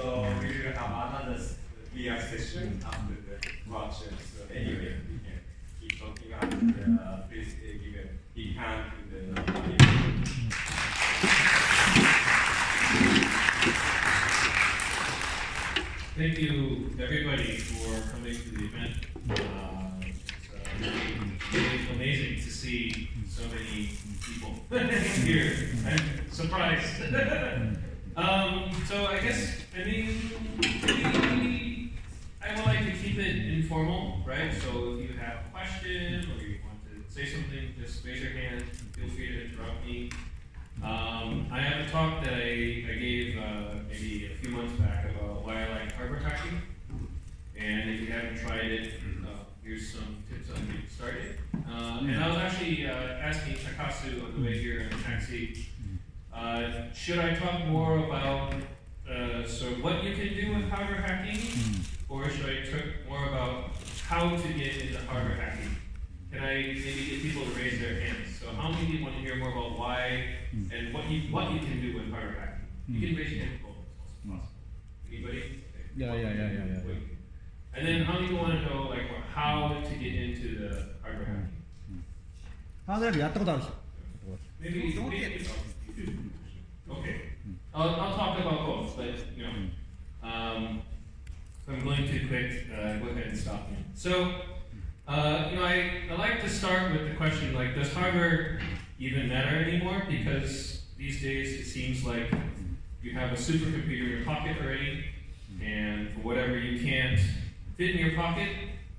So we will have another VR session after the workshop. So anyway, we can keep talking and please give a big hand to the Thank you, everybody, for coming to the event. It's really amazing to see so many people here. I'm surprised. So I guess, maybe I would like to keep it informal, right? So if you have a question or you want to say something, just raise your hand. Feel free to interrupt me. I have a talk that I gave maybe a few months back about why I like hardware hacking. And if you haven't tried it, here's some tips on getting started. And I was actually asking Takasu on the way here in the taxi, should I talk more about so what you can do with hardware hacking, or should I talk more about how to get into hardware hacking? Can I maybe get people to raise their hands? So how many people want to hear more about why and what you can do with hardware hacking? You can raise your hand. Anybody? Okay. Yeah. And then how many people want to know like how to get into the hardware hacking? ハードルやったことある人。 Maybe okay. I'll talk about both, but you know, if I'm going too quick, go ahead and stop me. So, you know, I like to start with the question like, does hardware even matter anymore? Because these days it seems like you have a supercomputer in your pocket already, and for whatever you can't fit in your pocket,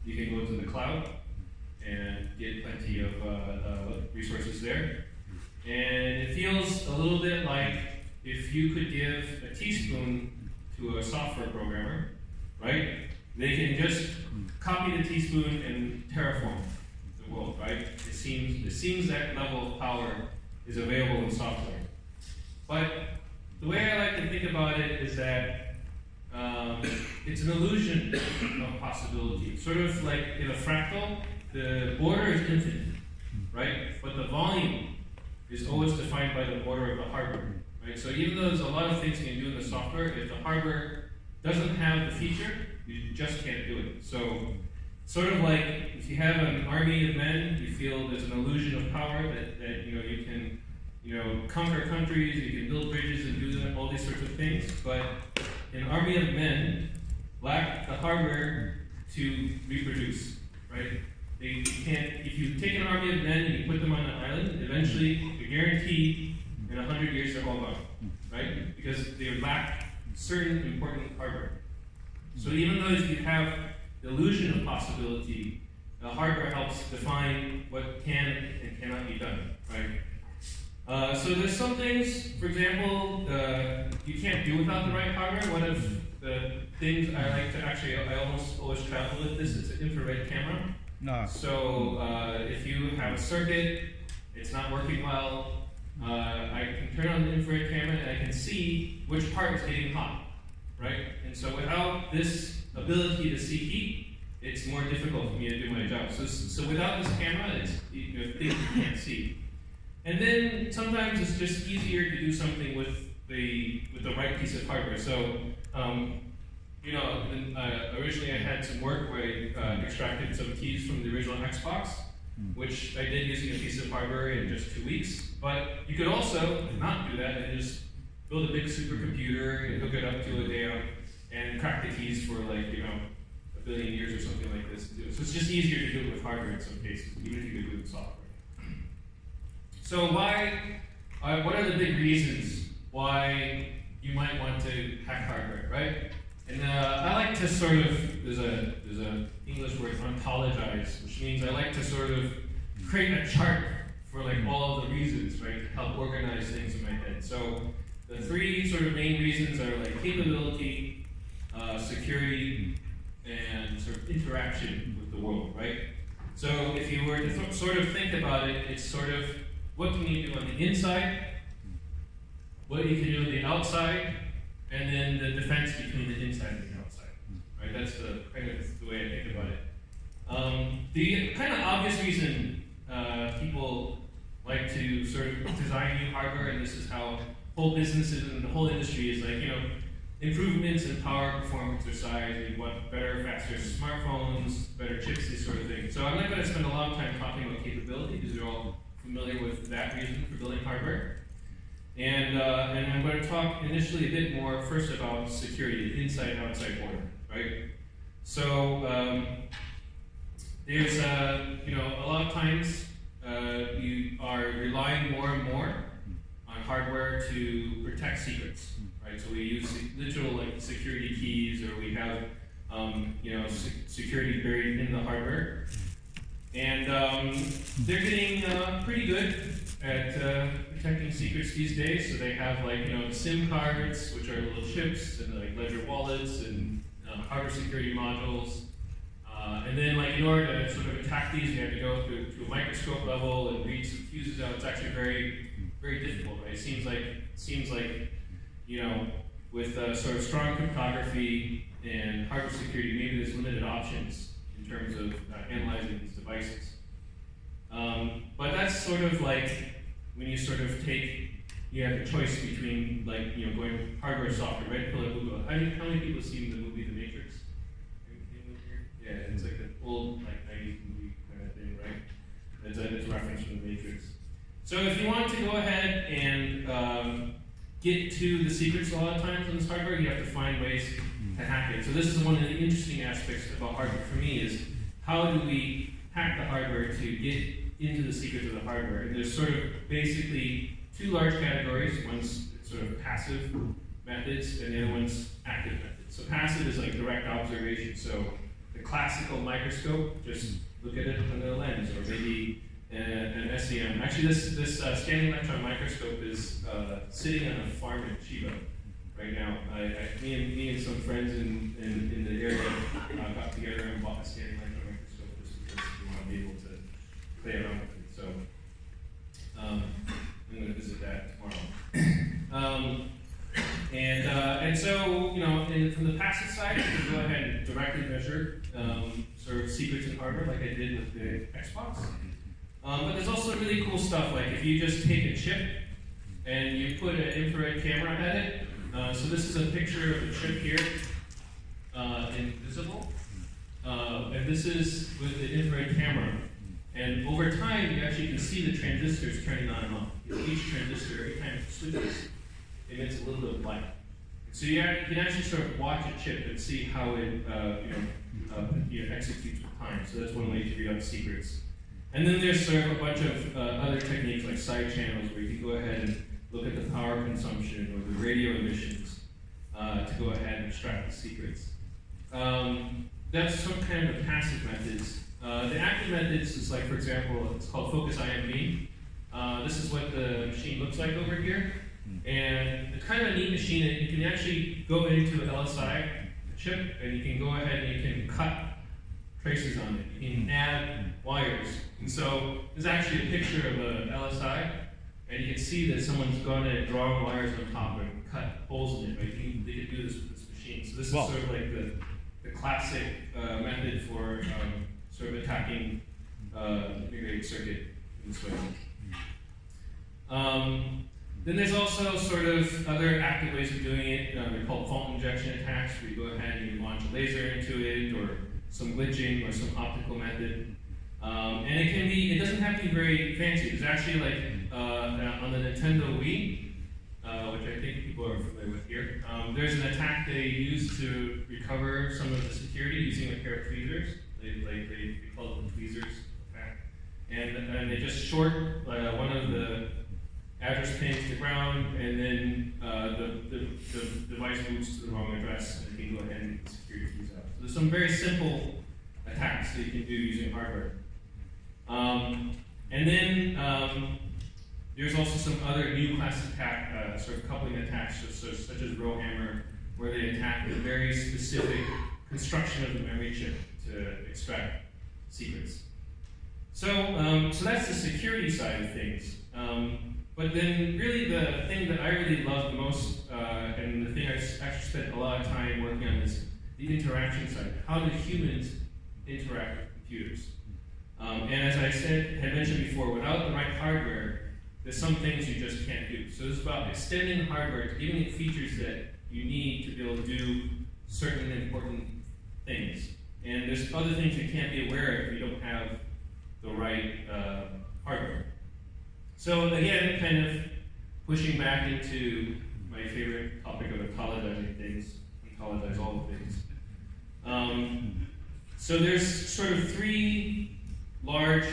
you can go to the cloud and get plenty of resources there. And it feels a little bit like if you could give a teaspoon to a software programmer, right? They can just copy the teaspoon and terraform the world, right? It seems that level of power is available in software. But the way I like to think about it is that it's an illusion of possibility. Sort of like in a fractal, the border is infinite, right? But the volume is always defined by the border of the hardware, right? So even though there's a lot of things you can do in the software, if the hardware doesn't have the feature, you just can't do it. So sort of like if you have an army of men, you feel there's an illusion of power that you can conquer countries, you can build bridges and do all these sorts of things. But an army of men lack the hardware to reproduce, right? They can't. If you take an army of men and you put them on an island, eventually, you guarantee in 100 years they're all gone, right? Because they lack certain important hardware. So even though if you have the illusion of possibility, the hardware helps define what can and cannot be done, right? So there's some things, for example, you can't do without the right hardware. One of the things I like to I almost always travel with this, it's an infrared camera. No. So if you have a circuit, it's not working well, I can turn on the infrared camera and I can see which part is getting hot, right? And so without this ability to see heat, it's more difficult for me to do my job. So without this camera, it's things you can't see. And then sometimes it's just easier to do something with the right piece of hardware. So originally I had some work where I extracted some keys from the original Xbox, which I did using a piece of hardware in just 2 weeks. But you could also not do that and just build a big supercomputer and hook it up to a dam and crack the keys for like, a billion years or something like this to do it. So it's just easier to do it with hardware in some cases, even if you could do it with software. So what are the big reasons why you might want to hack hardware, right? And I like to sort of, there's a English word, ontologize, which means I like to sort of create a chart for like all of the reasons, right, to help organize things in my head. So the three sort of main reasons are like capability, security, and sort of interaction with the world, right? So if you were to sort of think about it, it's sort of what can you do on the inside, what you can do on the outside, and then the defense between the inside and the outside, right? That's the kind of the way I think about it. The kind of obvious reason people like to sort of design new hardware, and this is how whole businesses and the whole industry is like, improvements in power, performance, or size. We want better, faster smartphones, better chips, this sort of thing. So I'm not going to spend a lot of time talking about capability because you're all familiar with that reason for building hardware. And I'm going to talk initially a bit more first about security, inside-outside border, right? So there's a lot of times you are relying more and more on hardware to protect secrets, right? So we use literal like security keys, or we have security buried in the hardware, and they're getting pretty good at protecting secrets these days. So they have SIM cards, which are little chips, and like ledger wallets, and hardware security modules. And then, in order to sort of attack these, you have to go to a microscope level and read some fuses out. It's actually very, very difficult, right? It seems like with sort of strong cryptography and hardware security, maybe there's limited options in terms of analyzing these devices. But that's sort of like when you sort of you have a choice between going hardware, software, red pill or blue pill. How many people have seen the movie The Matrix? Yeah, it's like an old 90s movie kind of thing, right? It's a reference from The Matrix. So if you want to go ahead and get to the secrets a lot of times on this hardware, you have to find ways to hack it. So this is one of the interesting aspects about hardware for me is how do we hack the hardware to get into the secrets of the hardware? And there's sort of basically two large categories. One's sort of passive methods, and the other one's active methods. So passive is like direct observation. So the classical microscope, just look at it under a lens, or maybe an SEM. Actually, this scanning electron microscope is sitting on a farm in Chiba right now. Me and some friends in the area got together and bought a scanning electron microscope just because we want to be able to play around with it. So I'm going to visit that tomorrow. And so, from the passive side, you can go ahead and directly measure sort of secrets in hardware like I did with the Xbox. But there's also really cool stuff, like if you just take a chip and you put an infrared camera at it. So this is a picture of the chip here, invisible. And this is with the infrared camera. And over time, you actually can see the transistors turning on and off. Each transistor, every time it switches, emits a little bit of light. So you can actually sort of watch a chip and see how it executes with time. So that's one way to read out secrets. And then there's sort of a bunch of other techniques like side channels where you can go ahead and look at the power consumption or the radio emissions to go ahead and extract the secrets. That's some kind of passive methods. The active methods is like, for example, it's called focus ion beam. This is what the machine looks like over here. And it's kind of a neat machine. You can actually go into an LSI chip, and you can go ahead and you can cut traces on it. You can add wires. And so there's actually a picture of a LSI, and you can see that someone's gone and drawn wires on top and cut holes in it. Right? They can do this with this machine. So this is sort of like the classic method for sort of attacking integrated circuit in this way. Then there's also sort of other active ways of doing it. They're called fault injection attacks, where you go ahead and you launch a laser into it, or some glitching, or some optical method. And it doesn't have to be very fancy. There's actually like on the Nintendo Wii, which I think people are familiar with here, there's an attack they use to recover some of the security using a pair of tweezers. They call it the tweezers attack. And they just short one of the address pins to the ground, and then the device moves to the wrong address, and you can go ahead and get the security keys out. So there's some very simple attacks that you can do using hardware. And then there's also some other new class attack, sort of coupling attacks, such as row hammer, where they attack the very specific construction of the memory chip to extract secrets. So that's the security side of things. But then really the thing that I really love the most, and the thing I actually spent a lot of time working on, is the interaction side. How do humans interact with computers? And as I had mentioned before, without the right hardware, there's some things you just can't do. So it's about extending hardware to giving it features that you need to be able to do certain important things. And there's other things you can't be aware of if you don't have the right hardware. So again, kind of pushing back into my favorite topic of apologizing things, apologize all the things. So there's sort of three large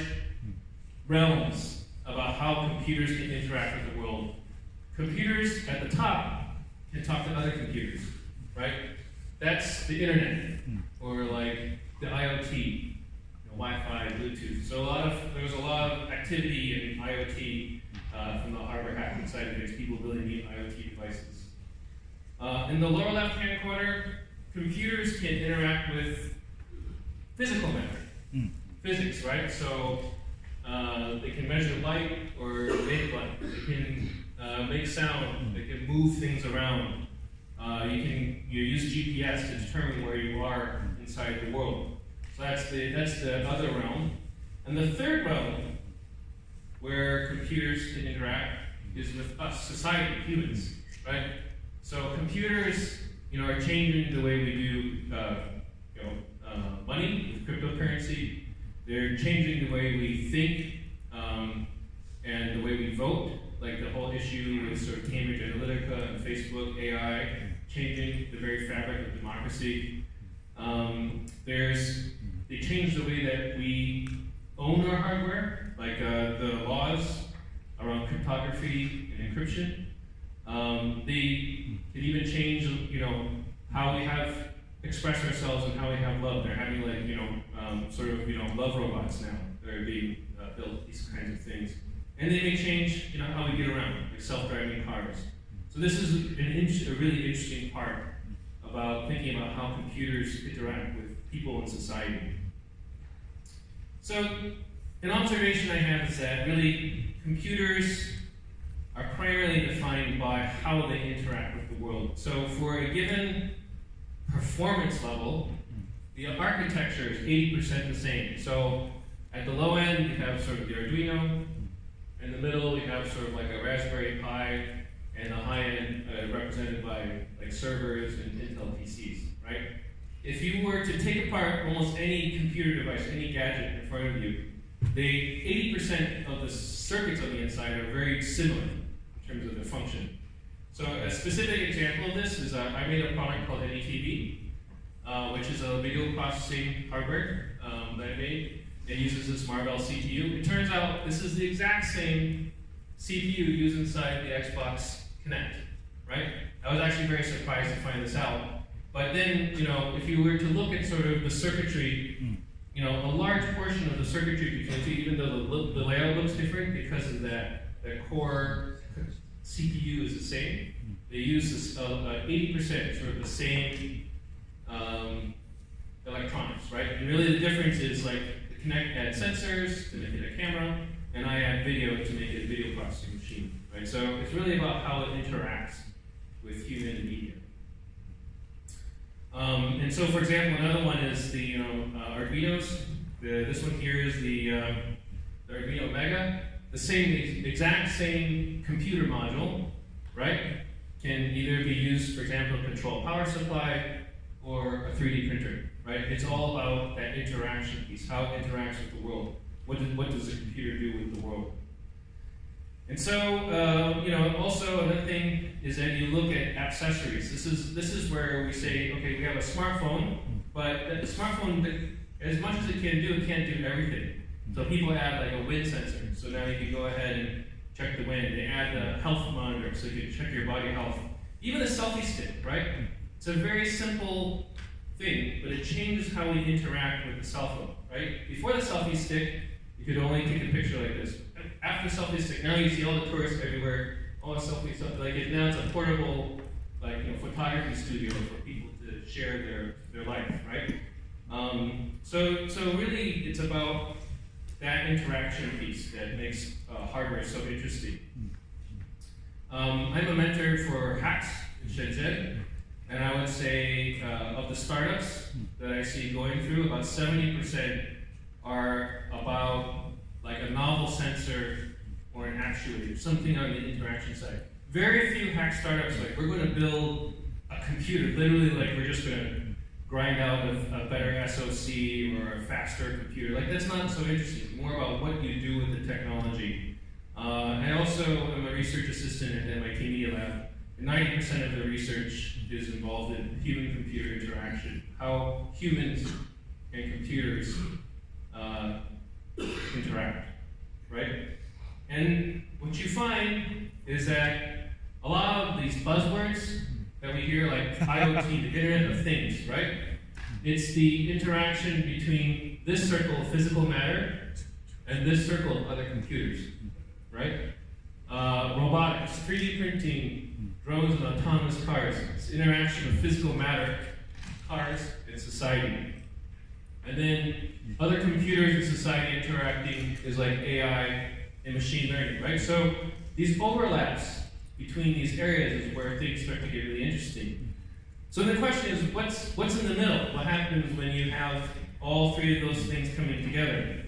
realms about how computers can interact with the world. Computers at the top can talk to other computers, right? That's the internet, or like the IoT, Wi-Fi, Bluetooth. So there was a lot of activity in IoT from the hardware hacking side of things, people building new IoT devices. In the lower left-hand corner, computers can interact with physical matter, physics, right? So they can measure light or make light. They can make sound. They can move things around. You use GPS to determine where you are inside the world. So that's the other realm. And the third realm, where computers can interact, is with us, society, humans, right? So computers, are changing the way we do, money with cryptocurrency. They're changing the way we think and the way we vote, like the whole issue with sort of Cambridge Analytica and Facebook, AI, changing the very fabric of democracy. They change the way that we own our hardware, like the laws around cryptography and encryption. They can even change, how we express ourselves and how we have love. They're having love robots now that are being built, these kinds of things. And they may change, how we get around, like self-driving cars. So this is a really interesting part about thinking about how computers interact with people in society. So an observation I have is that really computers are primarily defined by how they interact with the world. So for a given performance level, the architecture is 80% the same. So at the low end, you have sort of the Arduino. In the middle, you have sort of like a Raspberry Pi, and the high end represented by like servers and Intel PCs, right? If you were to take apart almost any computer device, any gadget in front of you, 80% of the circuits on the inside are very similar in terms of their function. So a specific example of this is I made a product called NETV, which is a video processing hardware that I made. It uses this Marvell CPU. It turns out this is the exact same CPU used inside the Xbox Kinect, right? I was actually very surprised to find this out. But then, if you were to look at sort of the circuitry, a large portion of the circuitry you can see, even though the layout looks different because of that core CPU is the same, they use this 80% sort of the same electronics, right? And really the difference is like the Kinect had sensors to make it a camera, and I had video to make it a video processing machine, right? So it's really about how it interacts with human media. And so, for example, another one is the Arduinos. This one here is the Arduino Mega. The exact same computer module, right? Can either be used, for example, to control a power supply or a 3D printer, right? It's all about that interaction piece, how it interacts with the world. What does the computer do with the world? And so, also another thing is that you look at accessories. This is where we say, okay, we have a smartphone, but the smartphone, as much as it can do, it can't do everything. So people add like a wind sensor. So now you can go ahead and check the wind. They add a health monitor, so you can check your body health. Even a selfie stick, right? It's a very simple thing, but it changes how we interact with the cell phone, right? Before the selfie stick, you could only take a picture like this. After the selfie stick, now you see all the tourists everywhere, all the selfies, now it's a portable, photography studio for people to share their life, right? So really, it's about that interaction piece that makes hardware so interesting. I'm a mentor for Hacks in Shenzhen, and I would say of the startups that I see going through, about 70% are about like a novel sensor or an actuator, something on the interaction side. Very few hack startups like, we're going to build a computer. Literally, like we're just gonna grind out a better SoC or a faster computer. Like that's not so interesting. It's more about what you do with the technology. I also am a research assistant at MIT Media Lab. 90% of the research is involved in human-computer interaction, how humans and computers interact, right? And what you find is that a lot of these buzzwords that we hear, like IoT, the Internet of Things, right? It's the interaction between this circle of physical matter and this circle of other computers, right? Robotics, 3D printing, drones and autonomous cars. It's interaction of physical matter, cars, and society. And then other computers and society interacting is like AI and machine learning, right? So these overlaps between these areas is where things start to get really interesting. So the question is, what's in the middle? What happens when you have all three of those things coming together?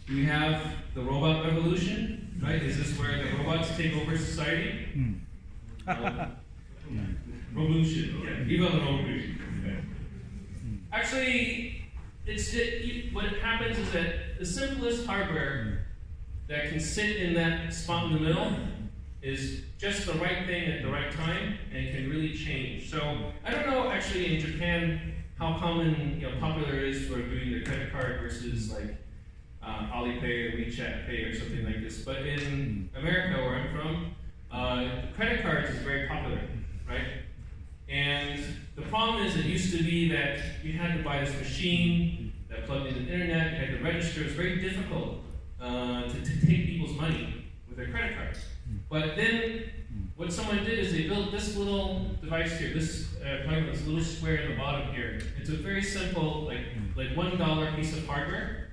Do we have the robot revolution, right? Is this where the robots take over society? Revolution, yeah, viva la revolution. Actually, what happens is that the simplest hardware that can sit in that spot in the middle is just the right thing at the right time, and it can really change. So I don't know actually in Japan how common, popular it is for doing their credit card versus like Alipay or WeChat Pay or something like this. But in America, where I'm from, credit cards is very popular, right? And the problem is it used to be that you had to buy this machine that plugged into the internet, you had to register. It was very difficult to take people's money with their credit cards. But then what someone did is they built this little device here, this little square in the bottom here. It's a very simple, like $1 piece of hardware,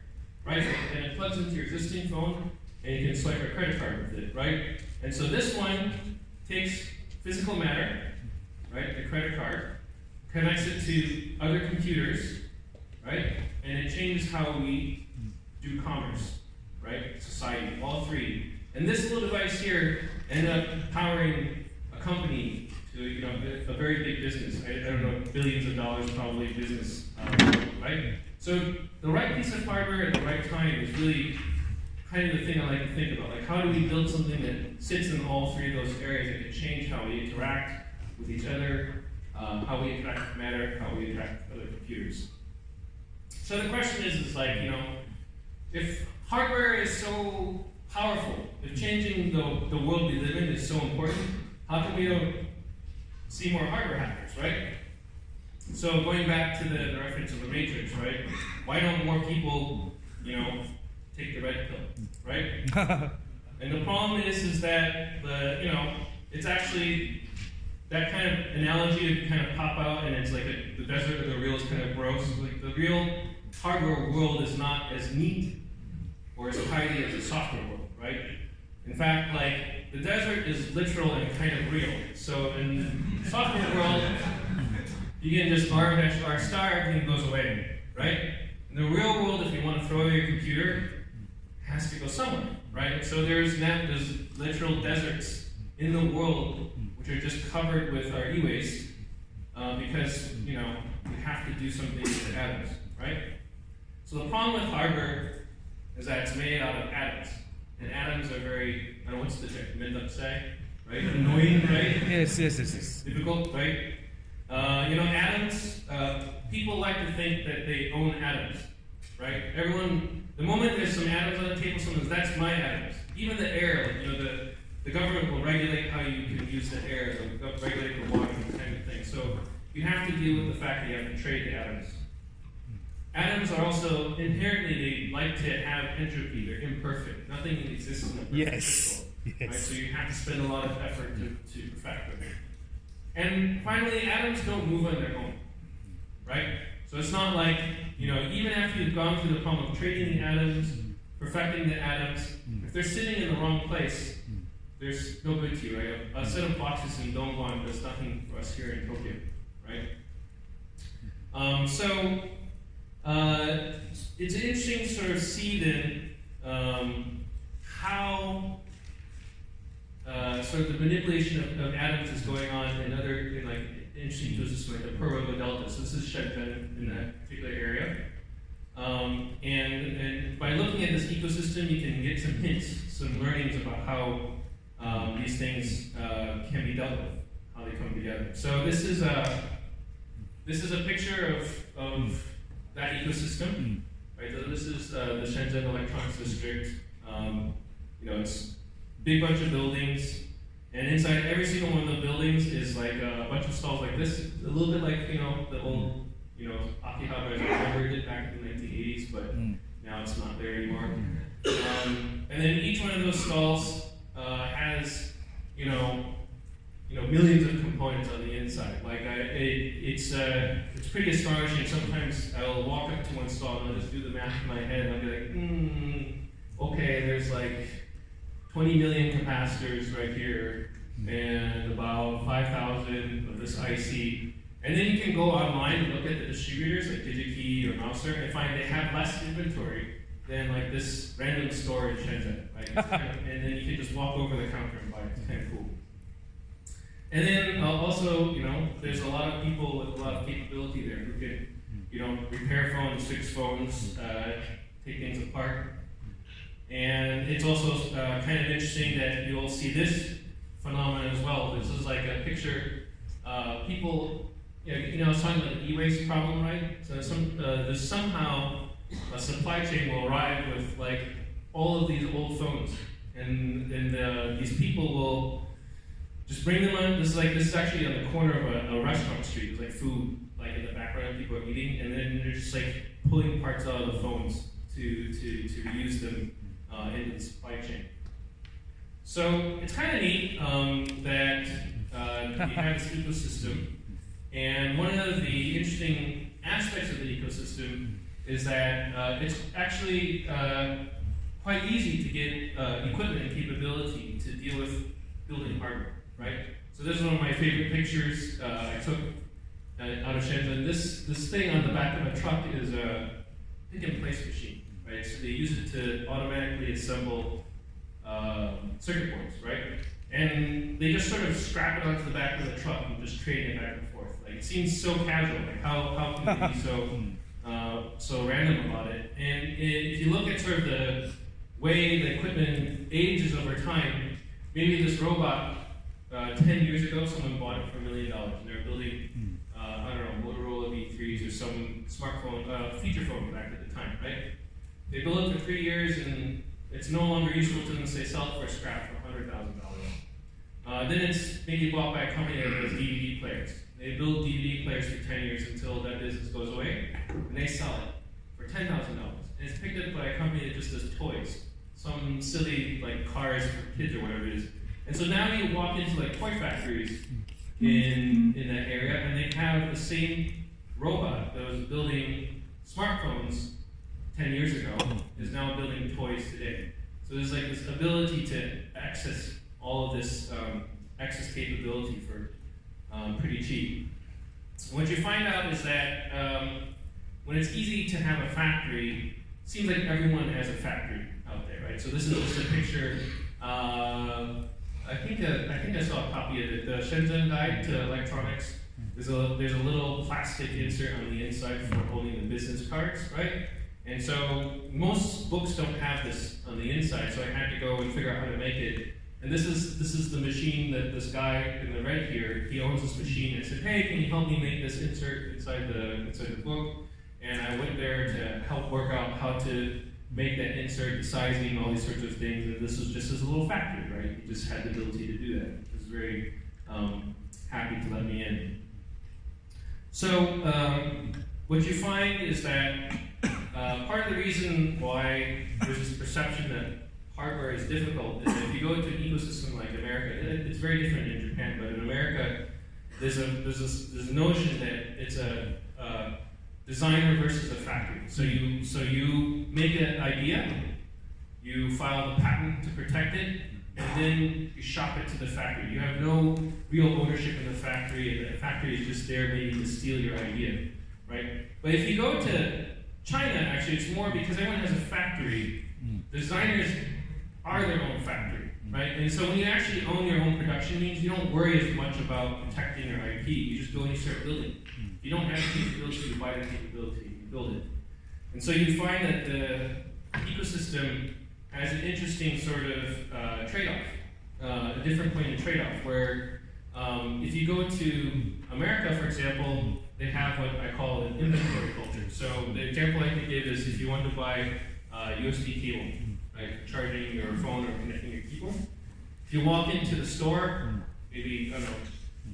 right? And it plugs into your existing phone, and you can swipe a credit card with it, right? And so this one takes physical matter, right, the credit card, connects it to other computers, right? And it changes how we do commerce, right? Society, all three. And this little device here ended up powering a company to, a very big business. I don't know, billions of dollars probably business, right? So the right piece of hardware at the right time is really kind of the thing I like to think about. Like, how do we build something that sits in all three of those areas that can change how we interact with each other, how we interact with matter, how we interact with other computers. So the question is like, if hardware is so powerful, if changing the world we live in is so important, how come we don't see more hardware hackers, right? So going back to the reference of the Matrix, right? Why don't more people, take the red pill, right? And the problem is that it's actually that kind of analogy to kind of pop out, and it's like the desert of the real is kind of gross. Like the real hardware world is not as neat or as tidy as the software world, right? In fact, like the desert is literal and kind of real. So in the software world, you can just R star, everything goes away, right? In the real world, if you want to throw away your computer, it has to go somewhere, right? So there's literal deserts in the world which are just covered with our e-waste because, we have to do something with atoms, right? So the problem with hardware is that it's made out of atoms. And atoms are very, I don't know, what's the Mendup say, right? Annoying, right? Yes. Difficult, right? Atoms, people like to think that they own atoms, right? Everyone, the moment there's some atoms on the table, someone says, that's my atoms. Even the air, the government will regulate how you can use the air, they'll regulate the water, kind of thing. So you have to deal with the fact that you have to trade the atoms. Atoms are also, inherently, they like to have entropy, they're imperfect. Nothing exists in a perfect crystal, right? So you have to spend a lot of effort to perfect them. And finally, atoms don't move on their own, right? So it's not like, even after you've gone through the problem of trading the atoms, perfecting the atoms, if they're sitting in the wrong place, there's no good to you, right? A set of boxes in Dongguan does nothing for us here in Tokyo, right? It's an interesting sort of see then how sort of the manipulation of atoms is going on in interesting ecosystem like the Pearl River Delta. So this is Shenzhen in that particular area. And by looking at this ecosystem, you can get some hints, some learnings about how these things can be dealt with, how they come together. So this is a picture of that ecosystem. Right, so this is the Shenzhen Electronics District. It's a big bunch of buildings, and inside every single one of the buildings is like a bunch of stalls like this, a little bit like the old Akihabara, I remember it back in the 1980s, but now it's not there anymore. And then each one of those stalls has millions of components on the inside. Like it's pretty astonishing. Sometimes I'll walk up to one stall and I'll just do the math in my head and I'll be like, okay, there's like 20 million capacitors right here and about 5,000 of this IC. And then you can go online and look at the distributors like DigiKey or Mouser and find they have less inventory than like this random store in Shenzhen. Right? And then you can just walk over the counter and buy it. It's kind of cool. And then also, there's a lot of people with a lot of capability there who can, repair phones, fix phones, take things apart. And it's also kind of interesting that you'll see this phenomenon as well. This is like a picture. People, I was talking about the e-waste problem, right? So there's somehow a supply chain will arrive with like all of these old phones, and these people will just bring them on. This is actually on the corner of a restaurant street. There's like food like in the background, people are eating, and then they're just like pulling parts out of the phones to reuse them into the supply chain. So it's kind of neat that you have this ecosystem, and one of the interesting aspects of the ecosystem is that it's actually quite easy to get equipment and capability to deal with building hardware, right? So this is one of my favorite pictures I took out of Shenzhen. This thing on the back of a truck is a pick-and-place machine, right? So they use it to automatically assemble circuit boards, right? And they just sort of strap it onto the back of the truck and just trade it back and forth. Like it seems so casual. Like how can they be so random about it? And if you look at sort of the way the equipment ages over time, maybe this robot 10 years ago someone bought it for $1 million, and they're building Motorola V3s or some smartphone feature phone back at the time, right? They build it for 3 years and it's no longer useful to them, so they sell it for a scrap for $100,000. Then it's maybe bought by a company that does DVD players. They build DVD players for 10 years until that business goes away, and they sell it for $10,000. And it's picked up by a company that just does toys, some silly like cars for kids or whatever it is. And so now you walk into like toy factories in that area, and they have the same robot that was building smartphones 10 years ago is now building toys today. So there's like this ability to access all of this excess capability for pretty cheap. What you find out is that when it's easy to have a factory, it seems like everyone has a factory out there, right? So this is just a picture. I think I saw a copy of it. The Shenzhen Guide to Electronics. There's a little plastic insert on the inside for holding the business cards, right? And so most books don't have this on the inside, so I had to go and figure out how to make it. And this is the machine that this guy in the red here, he owns this machine. I said, hey, can you help me make this insert inside the book? And I went there to help work out how to make that insert, the sizing, all these sorts of things. And this was just as a little factory, right? He just had the ability to do that. He was very happy to let me in. So what you find is that part of the reason why there's this perception that hardware is difficult is that if you go into an ecosystem like America, it's very different in Japan, but in America, there's this notion that it's a designer versus a factory. So you make an idea, you file the patent to protect it, and then you shop it to the factory. You have no real ownership in the factory, and the factory is just there maybe to steal your idea, right? But if you go to China, actually, it's more because everyone has a factory. Designers are their own factory. right? And so when you actually own your own production means, you don't worry as much about protecting your IP. You just go and you start building. If you don't have the capability, you buy the capability, you build it. And so you find that the ecosystem has an interesting sort of trade-off, a different point of trade-off, where if you go to America, for example, they have what I call an inventory culture. So the example I can give is if you want to buy USB cable, right, charging your phone or connecting your keyboard. If you walk into the store, maybe, I don't know,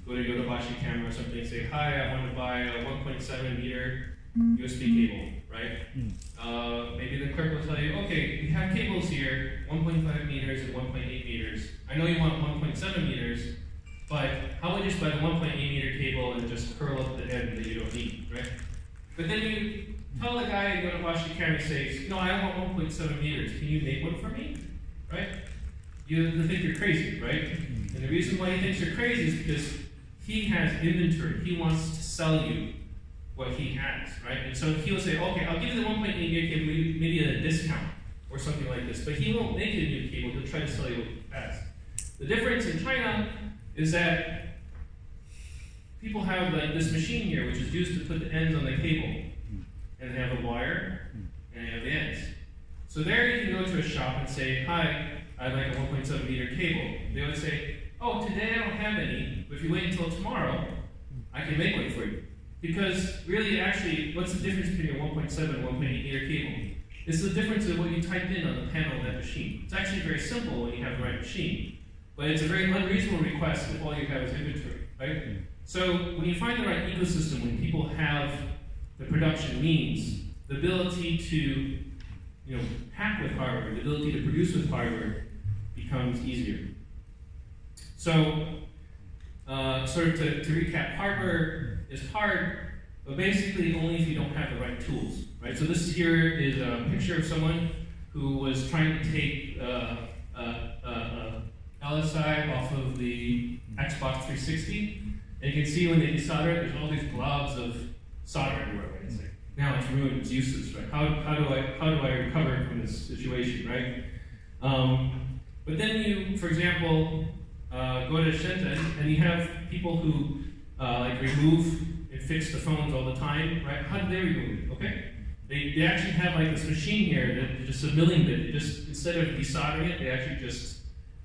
go to Yodobashi camera or something, say, hi, I want to buy a 1.7 meter USB cable, right? Maybe the clerk will tell you, okay, we have cables here, 1.5 meters and 1.8 meters. I know you want 1.7 meters, but how would you just buy the 1.8 meter cable and just curl up the end that you don't need, right? But then you tell the guy to go to wash the camera and say, no, I want 1.7 meters. Can you make one for me? Right? You think you're crazy, right? And the reason why he thinks you're crazy is because he has inventory. He wants to sell you what he has, right? And so he will say, okay, I'll give you the 1.8 meter cable, maybe at a discount or something like this. But he won't make a new cable. He'll try to sell you what he has. The difference in China is that people have like this machine here, which is used to put the ends on the cable. And they have a wire, and they have the ends. So there you can go to a shop and say, hi, I'd like a 1.7 meter cable. They would say, oh, today I don't have any, but if you wait until tomorrow, I can make one for you. Because really, actually, what's the difference between a 1.7 and 1.8 meter cable? It's the difference of what you type in on the panel of that machine. It's actually very simple when you have the right machine, but it's a very unreasonable request if all you have is inventory, right? So when you find the right ecosystem, when people have the production means, the ability to hack with hardware, the ability to produce with hardware becomes easier. So sort of to recap, hardware is hard, but basically only if you don't have the right tools, right? So this here is a picture of someone who was trying to take LSI off of the Xbox 360, and you can see when they desolder it, there's all these globs of solder everywhere, right? It's like, now it's ruined, it's useless, right? How do I recover from this situation, right? But then you, for example, go to Shenzhen and you have people who like remove and fix the phones all the time, right? How do they remove it? Okay, they actually have like this machine here that just a milling bit. They just, instead of desoldering it, they actually just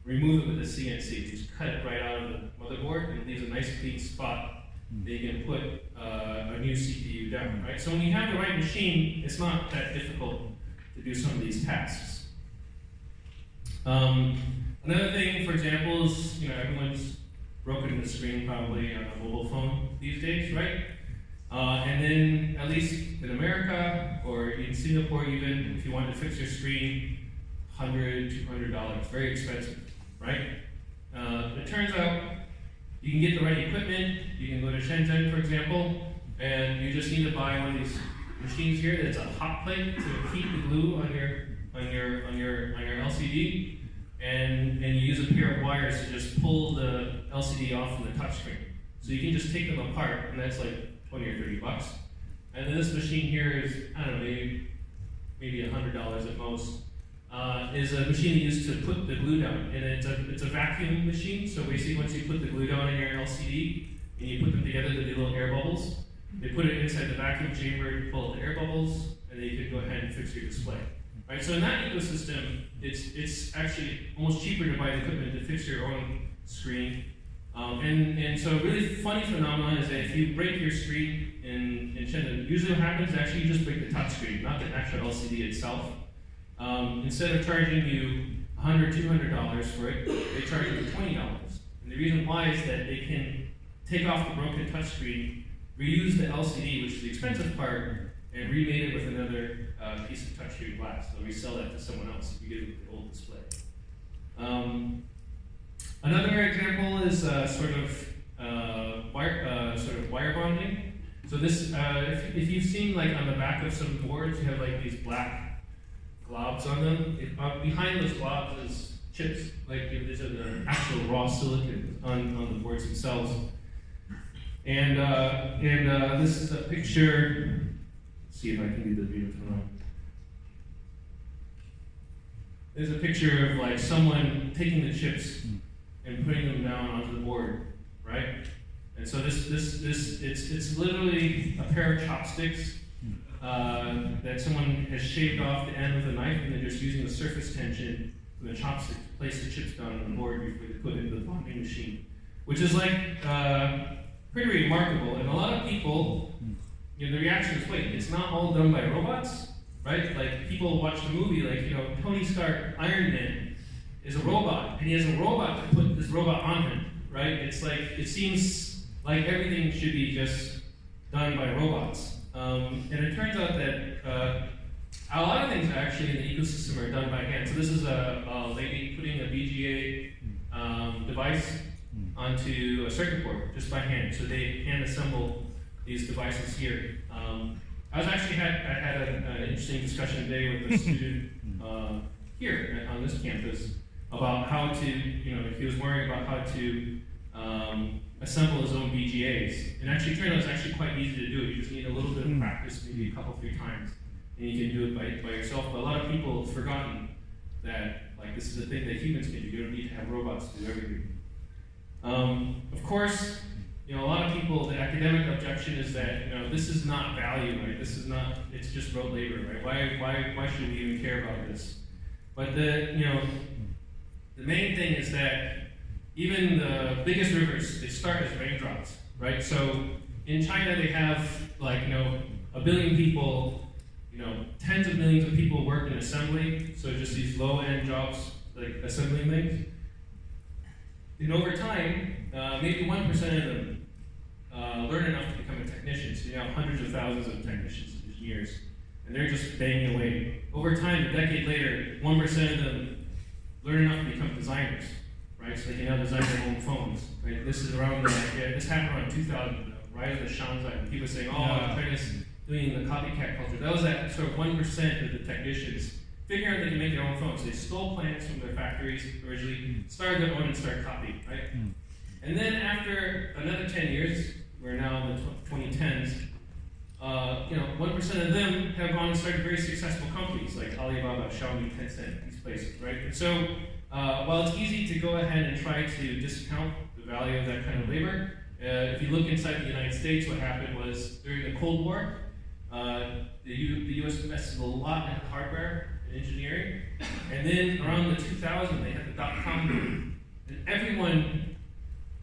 remove it with a CNC. Just cut it right out of the motherboard and it leaves a nice clean spot. They can put a new CPU down, right? So when you have the right machine, it's not that difficult to do some of these tasks. Another thing, for example, is everyone's broken the screen probably on a mobile phone these days, right? And then at least in America or in Singapore even, if you wanted to fix your screen, $100, $200, very expensive, right? It turns out you can get the right equipment. You can go to Shenzhen, for example, and you just need to buy one of these machines here that's a hot plate to heat the glue on your LCD, and you use a pair of wires to just pull the LCD off from the touchscreen. So you can just take them apart, and that's like 20 or 30 bucks. And then this machine here is, I don't know, maybe $100 at most. Is a machine used to put the glue down, and it's a vacuum machine. So basically, once you put the glue down in your LCD and you put them together to be little air bubbles, they put it inside the vacuum chamber, pull out the air bubbles, and then you can go ahead and fix your display. Right. So in that ecosystem, it's actually almost cheaper to buy the equipment to fix your own screen. And so a really funny phenomenon is that if you break your screen in Shenzhen, usually what happens is actually you just break the touch screen, not the actual LCD itself. Instead of charging you $100, $200 for it, they charge you $20. And the reason why is that they can take off the broken touchscreen, reuse the LCD, which is the expensive part, and remake it with another piece of touchscreen glass. They'll resell that to someone else if you get it with the old display. Another example is sort of wire bonding. So this, if you've seen like on the back of some boards, you have like these black globs on them. Behind those globs is chips, like these are the actual raw silicon on the boards themselves. And this is a picture. Let's see if I can do the video turn on. there's a picture of like someone taking the chips and putting them down onto the board, right? And so it's literally a pair of chopsticks that someone has shaved off the end with a knife, and they're just using the surface tension from the chopstick to place the chips down on the board before they put it into the bunnie machine, which is like pretty remarkable. And a lot of people, the reaction is, wait, it's not all done by robots, right? Like people watch the movie, like Tony Stark, Iron Man, is a robot, and he has a robot to put this robot on him, right? It's like it seems like everything should be just done by robots. And it turns out that a lot of things actually in the ecosystem are done by hand. So this is a lady putting a VGA device onto a circuit board just by hand. So they hand assemble these devices here. I had an interesting discussion today with a student here on this campus about how to, he was worrying about how to assemble his own VGAs. And actually, it turned out it's actually quite easy to do it. You just need a little bit of practice, maybe a couple, 3 times, and you can do it by yourself. But a lot of people have forgotten that this is a thing that humans can do. You don't need to have robots do everything. Of course, a lot of people, the academic objection is that this is not value, right? This is not. It's just rote labor, right? Why should we even care about this? But the main thing is that even the biggest rivers, they start as raindrops, right? So in China, they have a billion people, tens of millions of people work in assembly. So just these low-end jobs, like assembling things. And over time, maybe 1% of them learn enough to become a technician. So you have hundreds of thousands of technicians, engineers, and they're just banging away. Over time, a decade later, 1% of them learn enough to become designers. Right, so they can now design their own phones. Right, this is around this happened around 2000, the rise of the Shanzai. People saying, China's doing the copycat culture. That was that sort of 1% of the technicians figuring out they can make their own phones. They stole plans from their factories originally, started their own and started copying. Right, and then after another 10 years, we're now in the 2010s. 1% of them have gone and started very successful companies like Alibaba, Xiaomi, Tencent, these places. Right, and so. While it's easy to go ahead and try to discount the value of that kind of labor, if you look inside the United States, what happened was during the Cold War, the U.S. invested a lot in hardware and engineering, and then around the 2000s, they had the dot-com boom, and everyone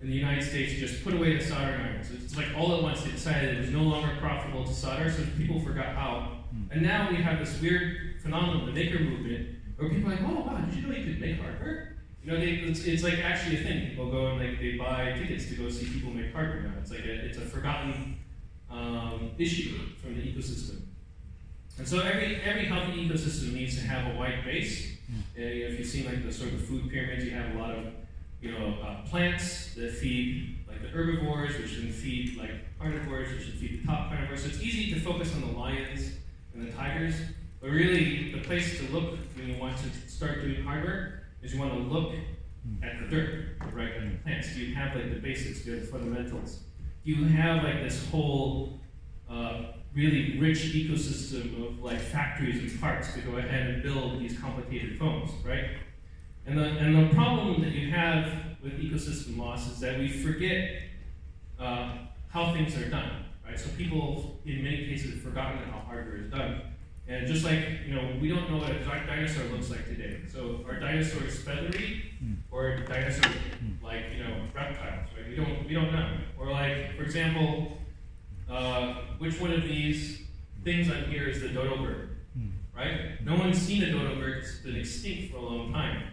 in the United States just put away the soldering irons. It's like all at once they decided it was no longer profitable to solder, so people forgot how. And now we have this weird phenomenon, the maker movement, where people are like, oh wow, did you know you could make hardware? It's like actually a thing. People go and they buy tickets to go see people make hardware now. It's like it's a forgotten issue from the ecosystem. And so every healthy ecosystem needs to have a wide base. If you've seen the sort of food pyramids, you have a lot of plants that feed the herbivores, which then feed carnivores, which then feed the top carnivores. So it's easy to focus on the lions and the tigers. But really, the place to look when you want to start doing hardware is you want to look at the dirt, right, at the plants. Do you have the basics, do you have the fundamentals? Do you have this whole really rich ecosystem of factories and parts to go ahead and build these complicated phones, right? And the problem that you have with ecosystem loss is that we forget how things are done, right? So people, in many cases, have forgotten how hardware is done. And just we don't know what a dinosaur looks like today. So are dinosaurs feathery, or are dinosaurs reptiles? Right? We don't know. Or for example, which one of these things on here is the dodo bird? Right? No one's seen a dodo bird. It's been extinct for a long time.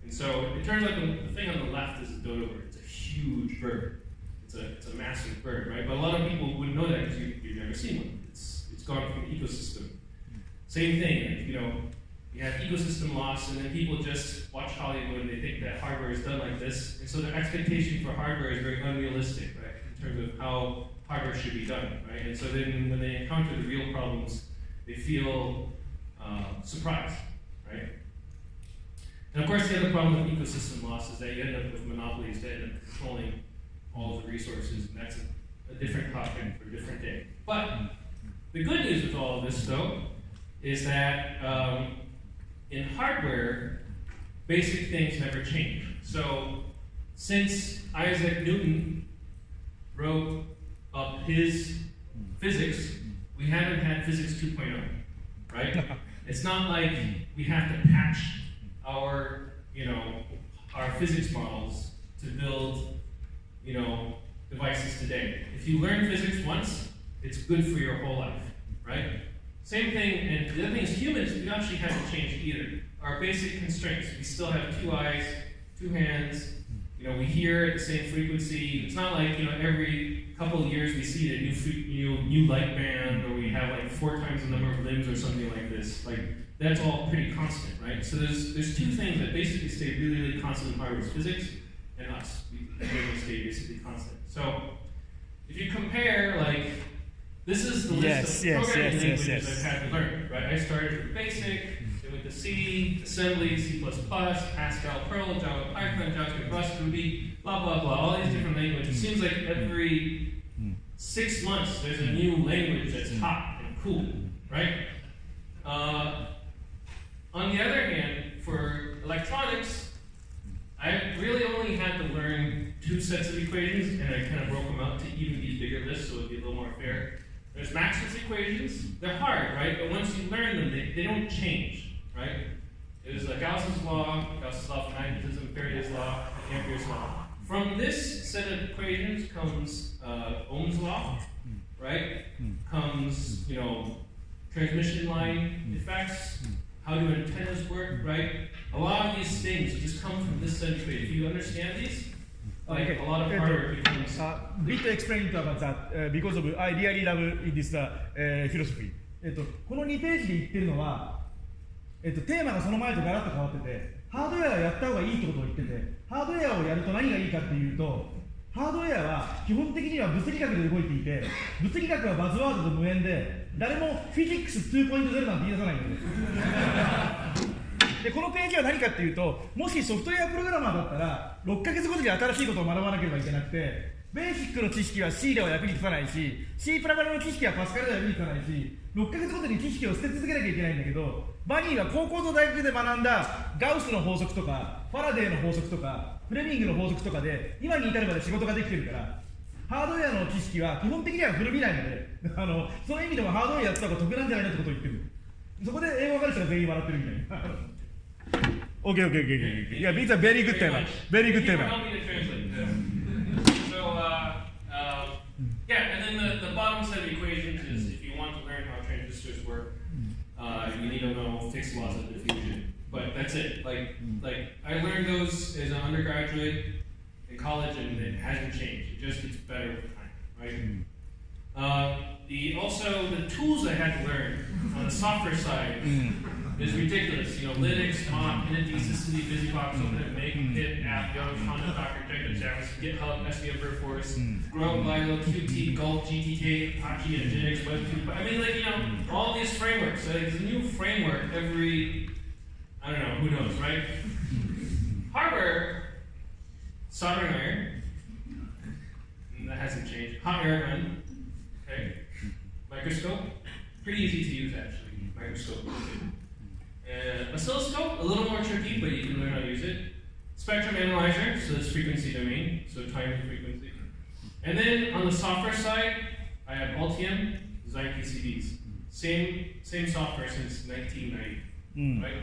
And so it turns out the thing on the left is a dodo bird. It's a huge bird. It's a massive bird, right? But a lot of people wouldn't know that because you've never seen one. It's gone from the ecosystem. Same thing, you have ecosystem loss, and then people just watch Hollywood and they think that hardware is done like this, and so their expectation for hardware is very unrealistic, right, in terms of how hardware should be done, right? And so then when they encounter the real problems, they feel surprised, right? And of course, the other problem with ecosystem loss is that you end up with monopolies that end up controlling all of the resources, and that's a different topic for a different day. But the good news with all of this, though, is that in hardware, basic things never change. So since Isaac Newton wrote up his physics, we haven't had physics 2.0, right? It's not like we have to patch our, our physics models to build, devices today. If you learn physics once, it's good for your whole life, right? Same thing, and the other thing is humans, we actually haven't changed either. Our basic constraints, we still have 2 eyes, 2 hands, we hear at the same frequency. It's not like, every couple of years we see a new light band, or we have like 4 times the number of limbs or something like this. Like, that's all pretty constant, right? So there's 2 things that basically stay really, really constant in hardware: physics and us. We stay basically constant. So if you compare, like, this is the list of programming languages I've had to learn, right? I started with BASIC, then went to C, assembly, C++, Pascal, Perl, Java, Python, JavaScript, Rust, Ruby, blah, blah, blah, all these different languages. It seems like every 6 months there's a new language that's hot and cool, right? On the other hand, for electronics, I really only had to learn 2 sets of equations, and I kind of broke them out to even these bigger lists so it would be a little more fair. There's Maxwell's equations. They're hard, right? But once you learn them, they don't change, right? There's Gauss's law for magnetism, Faraday's law, and Ampere's law. From this set of equations comes Ohm's law, right? Comes, transmission line effects, how do antennas work, right? A lot of these things just come from this set of equations. If you understand these, like a lot of hardware becomes... bit explain to about that because of I really love this philosophy. この2ページで言ってるのは、テーマがその前とガラッと変わってて、ハードウェアをやった方がいいってことを言ってて、ハードウェアをやると何がいいかっていうと、ハードウェアは基本的には物理学で動いていて、物理学はバズワードと無縁で、誰もフィジックス 2.0 なんて言い出さないんです。でこのページは何かっていうと、もしソフトウェアプログラマーだったら6ヶ月ごとに新しいことを学ばなければいけなくて、ベーシックの知識は C では役に立たないし、C プラグラムの知識はパスカルでは役に立たないし、6ヶ月ごとに知識を捨て続けなきゃいけないんだけど、バニーは高校と大学で学んだガウスの法則とかファラデーの法則とかフレミングの法則とかで今に至るまで仕事ができてるから、ハードウェアの知識は基本的には古びないので、その意味でもハードウェアやった方が得なんじゃないのってことを言ってる。そこで英語わかる人が全員笑ってるみたいな。Okay. Yeah, these are very good tema. Very good tema. Help me to translate this. So, and then the bottom set of equations is if you want to learn how transistors work, you need to know fixed laws of diffusion. But that's it. Like I learned those as an undergraduate in college, and it hasn't changed. It just gets better with time, right? Also the tools I had to learn on the software side is ridiculous. Linux, Mach, Init, Sysd, BusyBox, Open, Make, Pip, App, Young, Conda, Docker, Jenkins, JavaScript, GitHub, SVM, Perforce, Grow, Lilo, Qt, Gulp, GTK, Apache, Nginx, Web2. I mean, all these frameworks. There's a new framework every, I don't know, who knows, right? Hardware, soldering iron, that hasn't changed. Hot air gun, okay. Microscope, pretty easy to use actually. Microscope. Oscilloscope, a little more tricky, but you can learn how to use it. Spectrum analyzer, so that's frequency domain, so time and frequency. And then on the software side, I have Altium, design PCBs. Same software since 1990, right?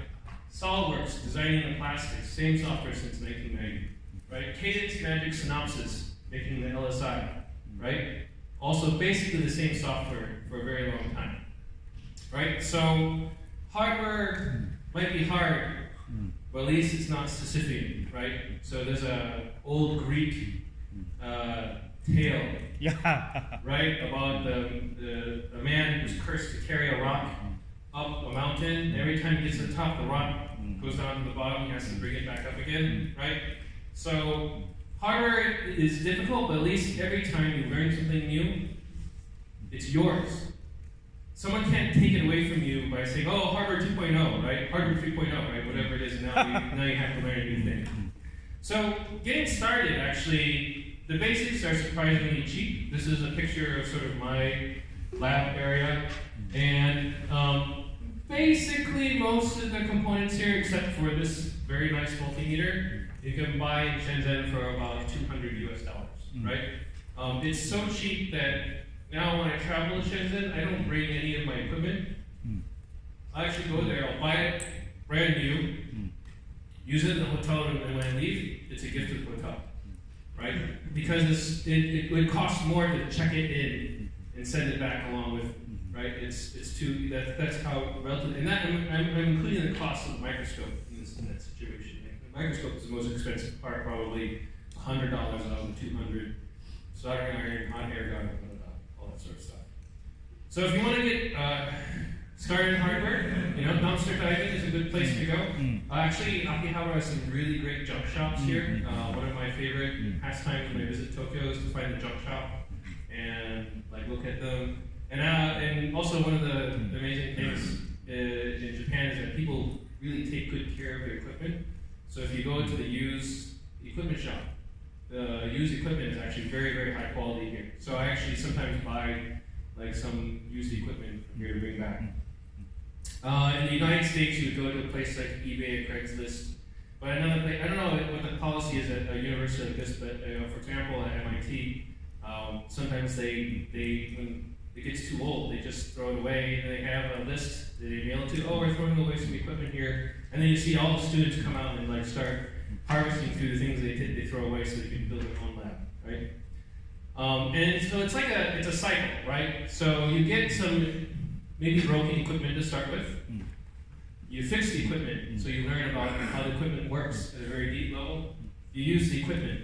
SolidWorks, designing the plastics, same software since 1990, right? Cadence, Magic, Synopsys, making the LSI, right? Also basically the same software for a very long time, right? So hardware might be hard, but at least it's not Sisyphean, right? So there's a old Greek tale, right, about the man who's cursed to carry a rock up a mountain. Every time he gets to the top, the rock goes down to the bottom. He has to bring it back up again, right? So hardware is difficult, but at least every time you learn something new, it's yours. Someone can't take it away from you by saying, oh, hardware 2.0, right? Hardware 3.0, right? Whatever it is, now you have to learn a new thing. So getting started, actually, the basics are surprisingly cheap. This is a picture of sort of my lab area. And basically most of the components here, except for this very nice multimeter, you can buy in Shenzhen for about $200 US, right? It's so cheap that now when I travel to Shenzhen, I don't bring any of my equipment. I actually go there, I'll buy it brand new, use it in the hotel room, and when I leave, it's a gift to the hotel, right? Because it would cost more to check it in and send it back along with, right? It's too, that's how relative, and that I'm including the cost of the microscope in that situation. The microscope is the most expensive part, probably $100 out of the $200. Soldering iron, hot air gun, all that sort of stuff. So if you want to get started in hardware, dumpster diving is a good place to go. Actually, Akihabara has some really great junk shops here. One of my favorite pastimes when I visit Tokyo is to find a junk shop and look at them. And also one of the amazing things in Japan is that people really take good care of their equipment. So if you go to the used equipment shop, the used equipment is actually very, very high quality here. So I actually sometimes buy some used equipment from here to bring back. In the United States, you would go to a place like eBay or Craigslist. But another place, I don't know what the policy is at a university like this, but for example, at MIT, sometimes they when it gets too old, they just throw it away, and they have a list that they mail it to. Oh, we're throwing away some equipment here, and then you see all the students come out and start harvesting through the things they throw away so they can build their own lab, right? And so it's it's a cycle, right? So you get some maybe broken equipment to start with. You fix the equipment, so you learn about how the equipment works at a very deep level. You use the equipment.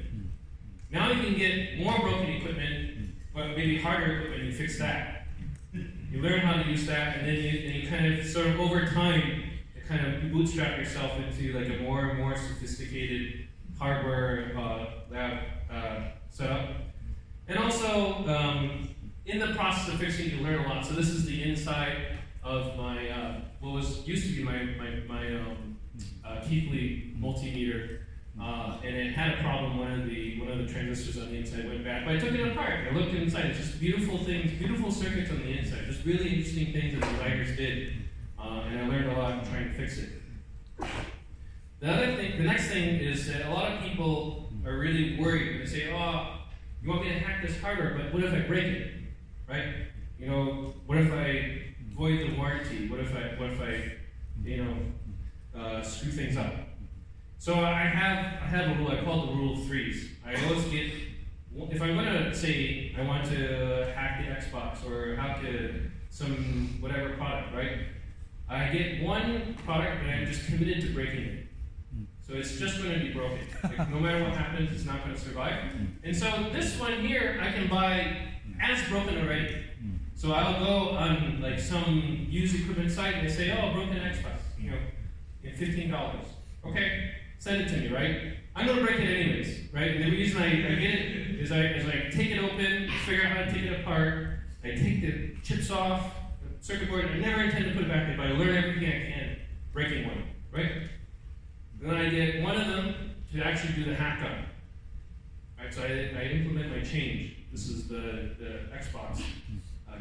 Now you can get more broken equipment, but maybe harder equipment, you fix that. You learn how to use that, and then you kind of sort of over time, kind of bootstrap yourself into a more and more sophisticated hardware lab setup. And also, in the process of fixing, you learn a lot. So this is the inside of my what used to be my Keithley multimeter, and it had a problem. One of the transistors on the inside went bad, but I took it apart. I looked inside. It's just beautiful things, beautiful circuits on the inside. Just really interesting things that designers did. And I learned a lot trying to fix it. The next thing is that a lot of people are really worried when they say, "Oh, you want me to hack this hardware, but what if I break it, right? What if I void the warranty? What if I screw things up?" So I have a rule. I call it the rule of threes. I always get, if I'm going to say I want to hack the Xbox or hack some whatever product, right? I get one product and I'm just committed to breaking it. So it's just going to be broken. No matter what happens, it's not going to survive. And so this one here, I can buy as broken already. So I'll go on some used equipment site and they say, "Oh, broken Xbox, in $15. Okay, send it to me, right? I'm going to break it anyways, right? And the reason I get it is I take it open, figure out how to take it apart, I take the chips off, circuit board, I never intend to put it back in, but I learn everything I can breaking one, right? Then I get one of them to actually do the hack on. Right, so I implement my change. This is the Xbox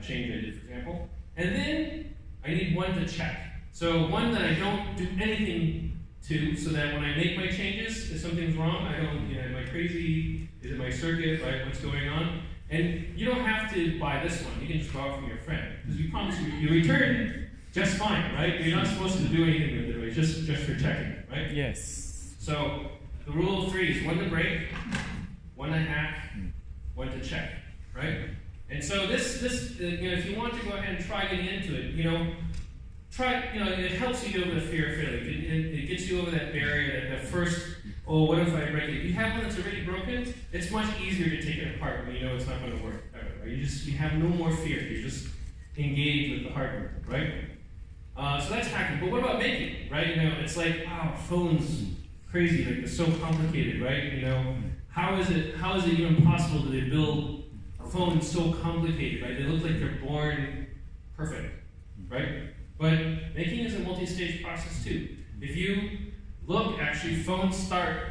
change I did, for example. And then I need one to check. So one that I don't do anything to, so that when I make my changes, if something's wrong, I don't, am I crazy? Is it my circuit? Right, what's going on? And you don't have to buy this one. You can just borrow from your friend. Because we promise you return it just fine, right? You're not supposed to do anything with it, right? Just for checking, right? Yes. So the rule of threes: one to break, one to hack, one to check, right? And so this if you want to go ahead and try getting into it, it helps you get over the fear of failure. It gets you over that barrier, that first, oh, what if I break it? If you have one that's already broken, it's much easier to take it apart when you know it's not going to work ever, right? You have no more fear. You just engage with the hardware, right? So that's hacking. But what about making, right? It's like, wow, phones, crazy, they're so complicated, right? How is it even possible that they build phones so complicated, right? They look like they're born perfect, right? But making is a multi-stage process too. If you look, actually, phones start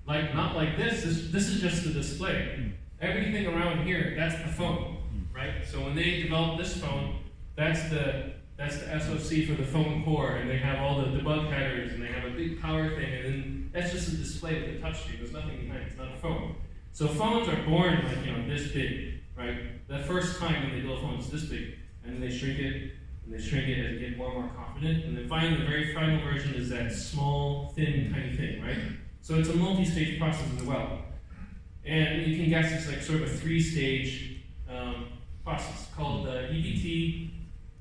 not like this. This is just the display. Everything around here, that's the phone, right? So when they developed this phone, that's the that's the SoC for the phone core, and they have all the debug headers, and they have a big power thing, and then that's just a display with a touchscreen. There's nothing behind it. It's not a phone. So phones are born like this big, right? The first time when they build phones, this big, and then they shrink it, and they shrink it as they get more and more confident, and then finally the very final version is that small, thin, tiny thing, right? So it's a multi-stage process as well. And you can guess it's like sort of a three-stage process called the EVT,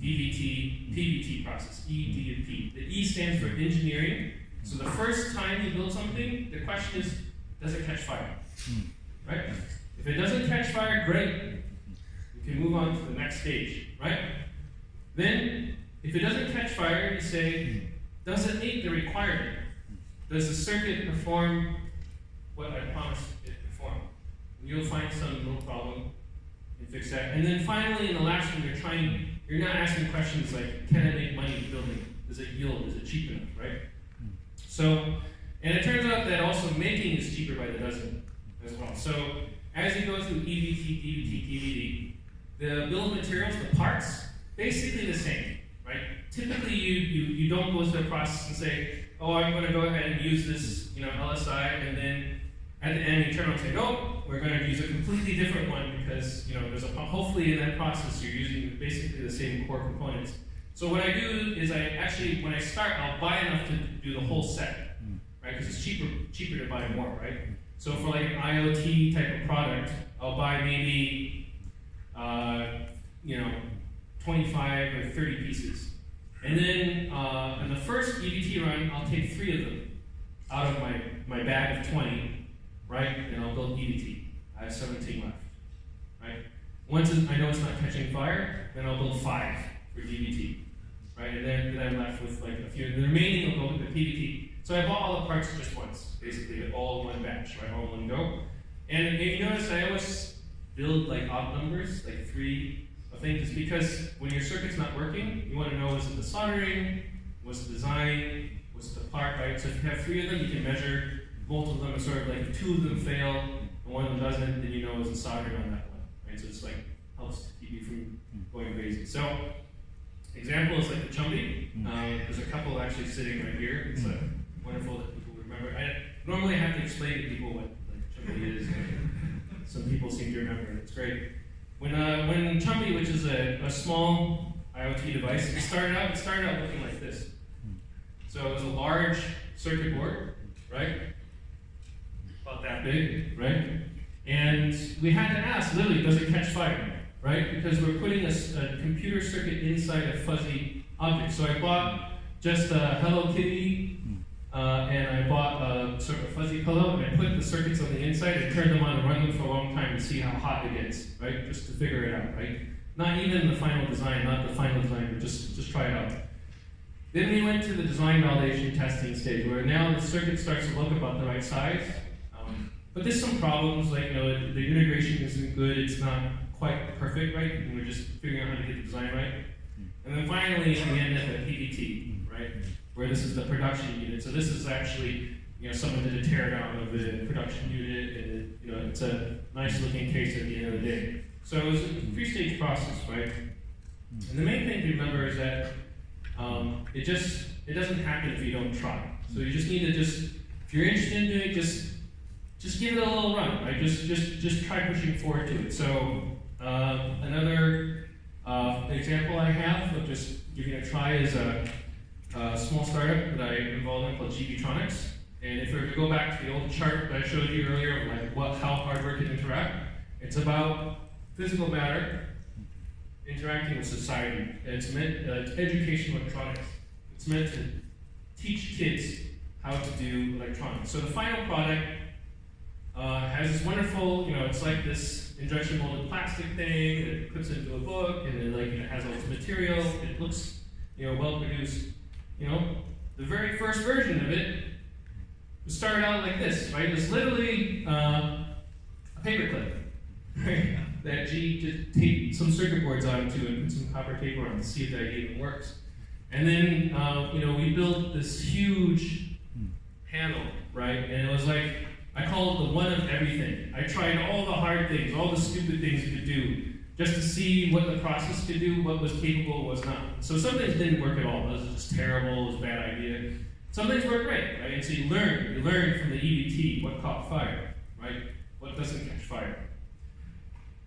DVT, PVT process, E, D, and P. The E stands for engineering. So the first time you build something, the question is, does it catch fire? Right? If it doesn't catch fire, great. You can move on to the next stage, right? Then, if it doesn't catch fire, you say, does it meet the requirement? Does the circuit perform what I promised it to perform? And you'll find some little problem and fix that. And then finally, in the last one, you're not asking questions like, can I make money building? Does it yield? Is it cheap enough, right? So, and it turns out that also making is cheaper by the dozen as well. So, as you go through EVT, DVT, DVD, the bill of materials, the parts, basically the same, right? Typically, you don't go through the process and say, oh, I'm going to go ahead and use this, LSI, and then at the end you turn around and say, no, we're going to use a completely different one because, there's hopefully in that process you're using basically the same core components. So what I do is when I start, I'll buy enough to do the whole set, right? Because it's cheaper to buy more, right? So for like an IoT type of product, I'll buy maybe, 25 or 30 pieces. And then in the first EVT run, I'll take 3 of them out of my bag of 20, right? And I'll build EVT. I have 17 left, right? Once I know it's not catching fire, then I'll build 5 for DVT, right? And then I'm left with like a few. And the remaining will go with the PVT. So I bought all the parts just once, basically, all in one batch, right? All in one go. And you notice I always build like odd numbers, like 3 things, because when your circuit's not working, you want to know, is it the soldering, was the design, was the part, right? So if you have 3 of them, you can measure both of them, and sort of like if 2 of them fail and 1 of them doesn't, then you know it's the soldering on that one, right? So it's like helps to keep you from going crazy. So example is like the chumbi. There's a couple actually sitting right here. It's wonderful that people remember. I normally have to explain to people what like chumbi is. Some people seem to remember it. It's great. When Chumbi, which is a small IoT device, it started out looking like this. So it was a large circuit board, right? About that big, right? And we had to ask, literally, does it catch fire, right? Because we're putting a computer circuit inside a fuzzy object. So I bought just a Hello Kitty, and I bought a sort of fuzzy pillow, and I put the circuits on the inside and turned them on and run them for a long time to see how hot it gets, right? Just to figure it out, right? Not even the final design, but just try it out. Then we went to the design validation testing stage, where now the circuit starts to look about the right size. But there's some problems, like the integration isn't good, it's not quite perfect, right? And we're just figuring out how to get the design right. And then finally, we end up at PVT, right? Where this is the production unit. So this is actually, someone did a teardown of the production unit, and it's a nice looking case at the end of the day. So it was a 3-stage process, right? And the main thing to remember is that it doesn't happen if you don't try. So you just need to if you're interested in doing it, just give it a little run, right? Just try pushing forward to it. So another example I have of just giving it a try is a small startup that I'm involved in called GB-tronics. And if we were to go back to the old chart that I showed you earlier of like how hardware can interact, it's about physical matter interacting with society. And it's meant, it's education electronics. It's meant to teach kids how to do electronics. So the final product has this wonderful, it's like this injection molded plastic thing that it puts into a book, and it has all this material. It looks, well produced. The very first version of it started out like this, right? It was literally a paperclip, right? That G just taped some circuit boards onto and put some copper tape on to see if the idea even works. And then, we built this huge panel, right? And it was like, I call it the one of everything. I tried all the hard things, all the stupid things you could do just to see what the process could do, what was capable, what was not. So some things didn't work at all. It was just terrible, it was a bad idea. Some things work great, right? And so you learn from the EBT what caught fire, right? What doesn't catch fire.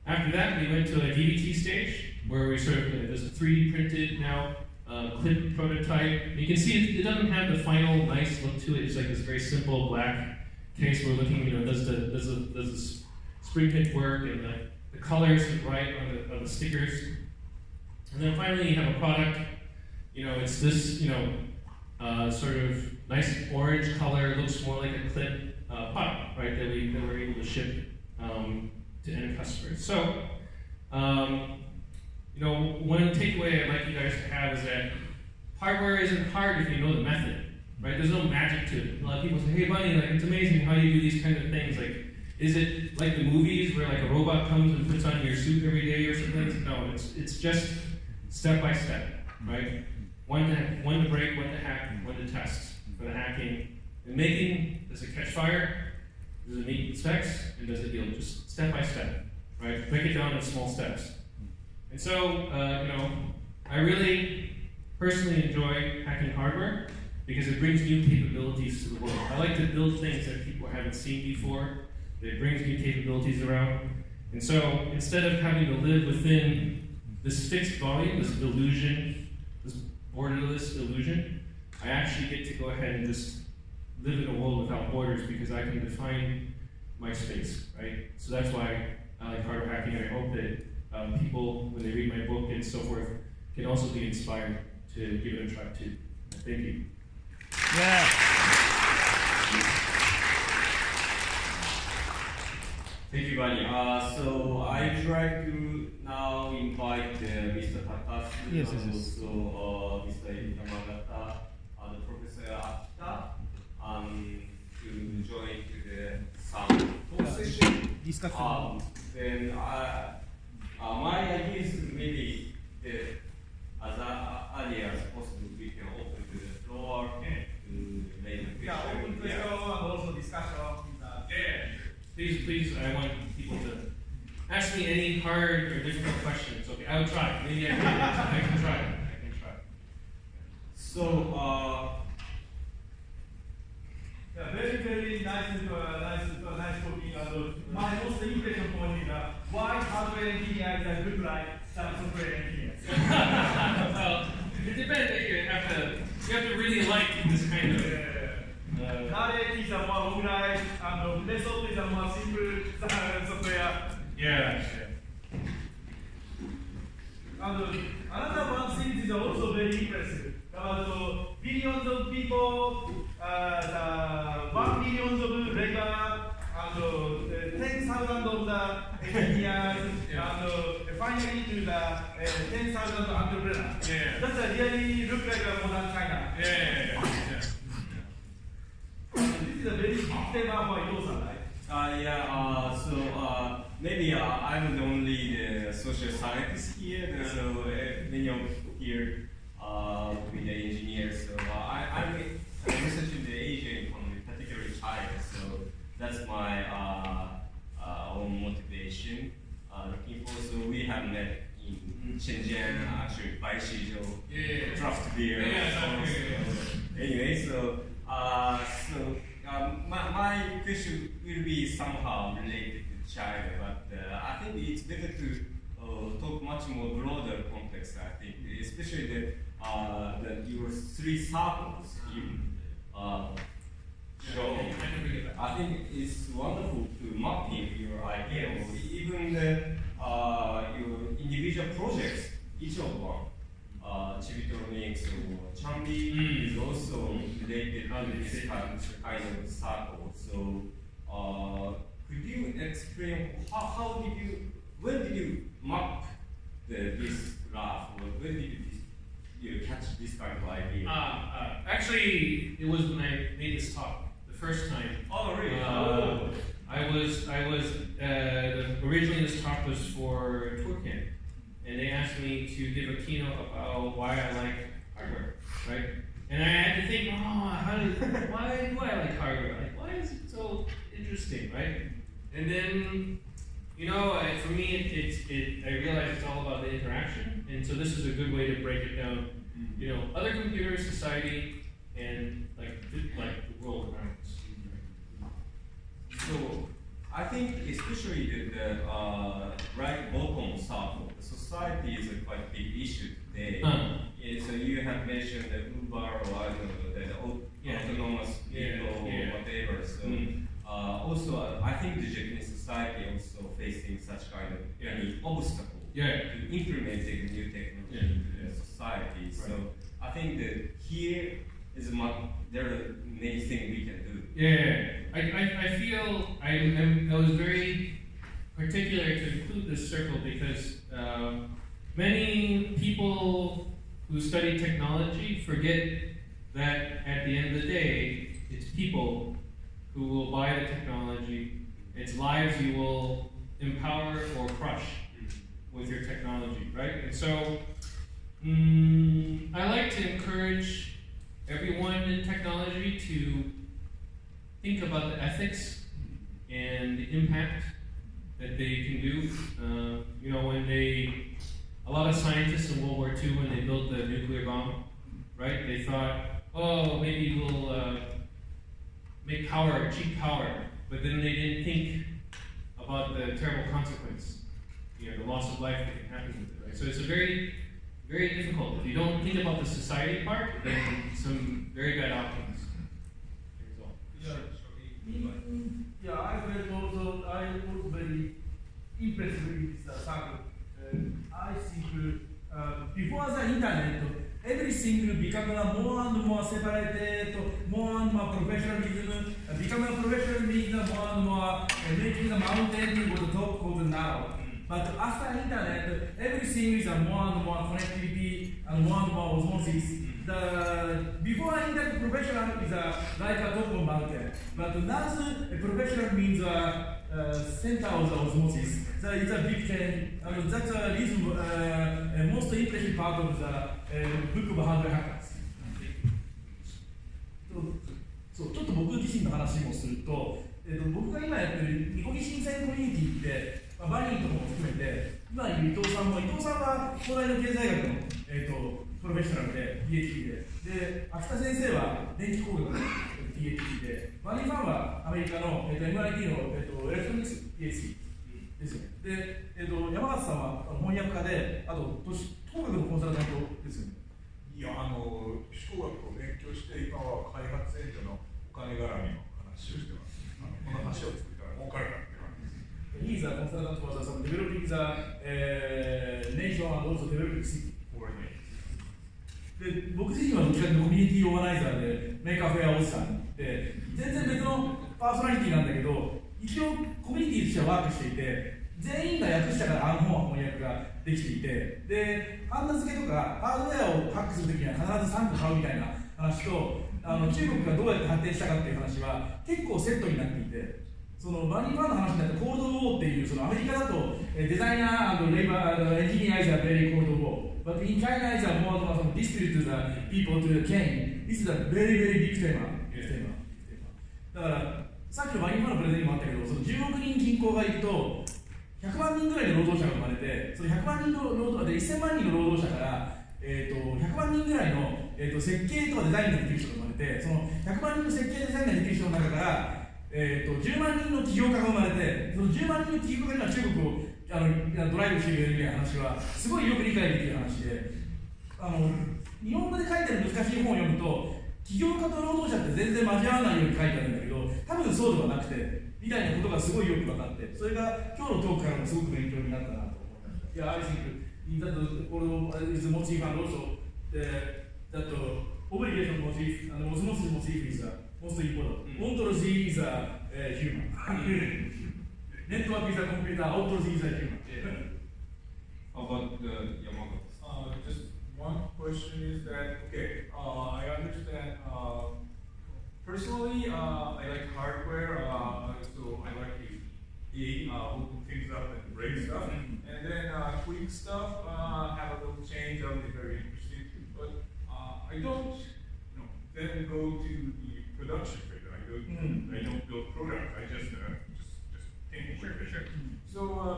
After that, we went to a DBT stage where we sort of, there's a 3D printed now clip prototype. You can see it doesn't have the final nice look to it. It's like this very simple black case. We're looking, does the spring hit work and the colors right on the stickers. And then finally you have a product. It's this, sort of nice orange color. Looks more like a clip product, right? That we're able to ship to end customers. So, one takeaway I'd like you guys to have is that hardware isn't hard if you know the method, right? There's no magic to it. A lot of people say, hey, Bunnie, it's amazing how you do these kind of things. Is it like the movies where a robot comes and puts on your suit every day or something? No, it's just step by step, right? When to break, when to hack, when to test for the hacking. And making, does it catch fire? Does it meet specs? And does it yield? Just step by step, right? Break it down in small steps. And so, I really personally enjoy hacking hardware because it brings new capabilities to the world. I like to build things that people haven't seen before. It brings new capabilities around. And so, instead of having to live within this fixed volume, this illusion, this borderless illusion, I actually get to go ahead and just live in a world without borders because I can define my space, right? So that's why I like hardware hacking, and I hope that people, when they read my book and so forth, can also be inspired to give it a try too. Thank you. Yeah. Thank you, Bunnie. So I try to now invite Mr. Takasu Yes, and yes. also Mr. Yamagata and Professor Akita to join to the some talk session. Discussion. Then my idea is maybe as early as possible we can open to the floor to make a Yeah, open question and also discussion. Please, I want people to ask me any hard or difficult questions. Okay, I will try. Maybe I can try. So, yeah, very nice talking. My most impression point is why hardware engineers are good like some software engineers. Well, it depends. You have to really like this kind of. Knowledge is a more organized and method is a more simple software. Yeah. And another one thing is also very impressive. About billions of people, the 1 million of regular, and 10,000 of the engineers, and finally to the 10,000 entrepreneurs. Yeah. That's really look like a modern China. Yeah. This is a very big tema for Ito-san, right? so maybe I'm the only social scientist here, so many of here will be the engineers. So I'm researching the Asian economy, particularly China. So that's my own motivation. Looking for, so we have met in Shenzhen, actually by Shizhou, draft beer. Anyway, so my question will be somehow related to China, but I think it's better to talk much more broader context. I think, especially that your 3 circles you show. I think it's wonderful to mapping your idea, or even your individual projects, each of one. Chibitronics or Chambi is also related to this kind of circle. So, could you explain when did you map this graph, or when did you catch this kind of idea? Actually, it was when I made this talk the first time. Oh, really? I was originally this talk was for TourCamp. And they asked me to give a keynote about why I like hardware, right? And I had to think, why do I like hardware? Why is it so interesting, right? And then For me, I realize it's all about the interaction, and so this is a good way to break it down. Other computers, society, and like the world around us. So I think especially the right bottom stuff of the society is a quite big issue today. So you have mentioned the Uber or I don't know, the autonomous vehicle or whatever. So also I think the Japanese society also facing such kind of any obstacle to implementing new technology into the society. Right. So I think that here is there are many things we can do. I feel I was very particular to include this circle because many people who study technology forget that at the end of the day, it's people who will buy the technology. It's lives you will empower or crush with your technology, right? And so I like to encourage everyone in technology to think about the ethics and the impact that they can do. A lot of scientists in World War II, when they built the nuclear bomb, right? They thought, maybe we'll make power, cheap power, but then they didn't think about the terrible consequence, the loss of life that can happen with it, right? So it's a very, very difficult. If you don't think about the society part, then some very bad outcomes can result. I felt also, I was very impressed with this circle. I think before the internet, everything became more and more separated, more and more professionalism, becoming a professional means more and more making the mountain go to top of the now. But after internet, everything is more and more connectivity and more osmosis. Before internet, professional is like a top of mountain. But now professional means center of the osmosis. So it's a big change. That's a reason, most impressive part of the book of hardware hackers. ちょっと僕自身の話もすると、僕が今やってるニコギ新鮮コミュニティって、バニーとかも含めて、今いる伊藤さんは東大の経済学の、プロフェッショナルで PhD で、秋田先生は電気工学の PhD で、バニーさんはアメリカの、MIT の、エレクトロニクス PhD ですよね。で、山形さんは翻訳家で、あと工学のコンサルタントですよね。いや、手工学を勉強して、今は開発援助のお金絡みの話をしてます。この橋を作ったら儲かるかっていう話です。He's a consultant for some developing the nation and also developing city. で、僕自身はどっちかというとコミュニティオーガナイザーでメーカーフェアおじさんで、全然別のパーソナリティなんだけど、一応コミュニティとしてはワークしていて、全員が訳したから本は翻訳ができていて、で、ハンダ付けとかハードウェアをハックするときには必ず3個買うみたいな話と、中国がどうやって発展したかっていう話は結構セットになっていて、そのバニーファンの話になってコールドウォーっていう、そのアメリカだとデザイナー&レイバー、エンジニア is a very cold war. But in China is a more dispute to the people to the king. This is a very, very big tema. だから、さっきのバニーファンのプレゼンにもあったけど、その10億人人口がいると、100万人ぐらいの労働者が生まれて、その100万人の労働者で1000万人の労働者から、100万人ぐらいの、設計とかデザインができる人が生まれて、その100万人の設計デザインができる人の中から、10万人の起業家が生まれて、その10万人の起業家が今中国をドライブしているみたいな話は、すごいよく理解できる話で、日本語で書いてる難しい本を読むと、起業家と労働者って全然交わらないように書いてあるんだけど、多分そうではなくて、みたいなことがすごいよく分かって、それが今日のトークからもすごく勉強になったなと思いました。いや、I think that is motif and also that obligation motif and osmosis motif is most important. Ontology is a human. Network is a computer, ontology is a human. How about Yamamoto? Just one question is that, okay, I understand, personally, I like hardware, so I like to open things up and break stuff, and then tweak stuff, have a little change, that would be very interesting too, but I don't, then go to the production phase. I don't build products, I just think. Sure. So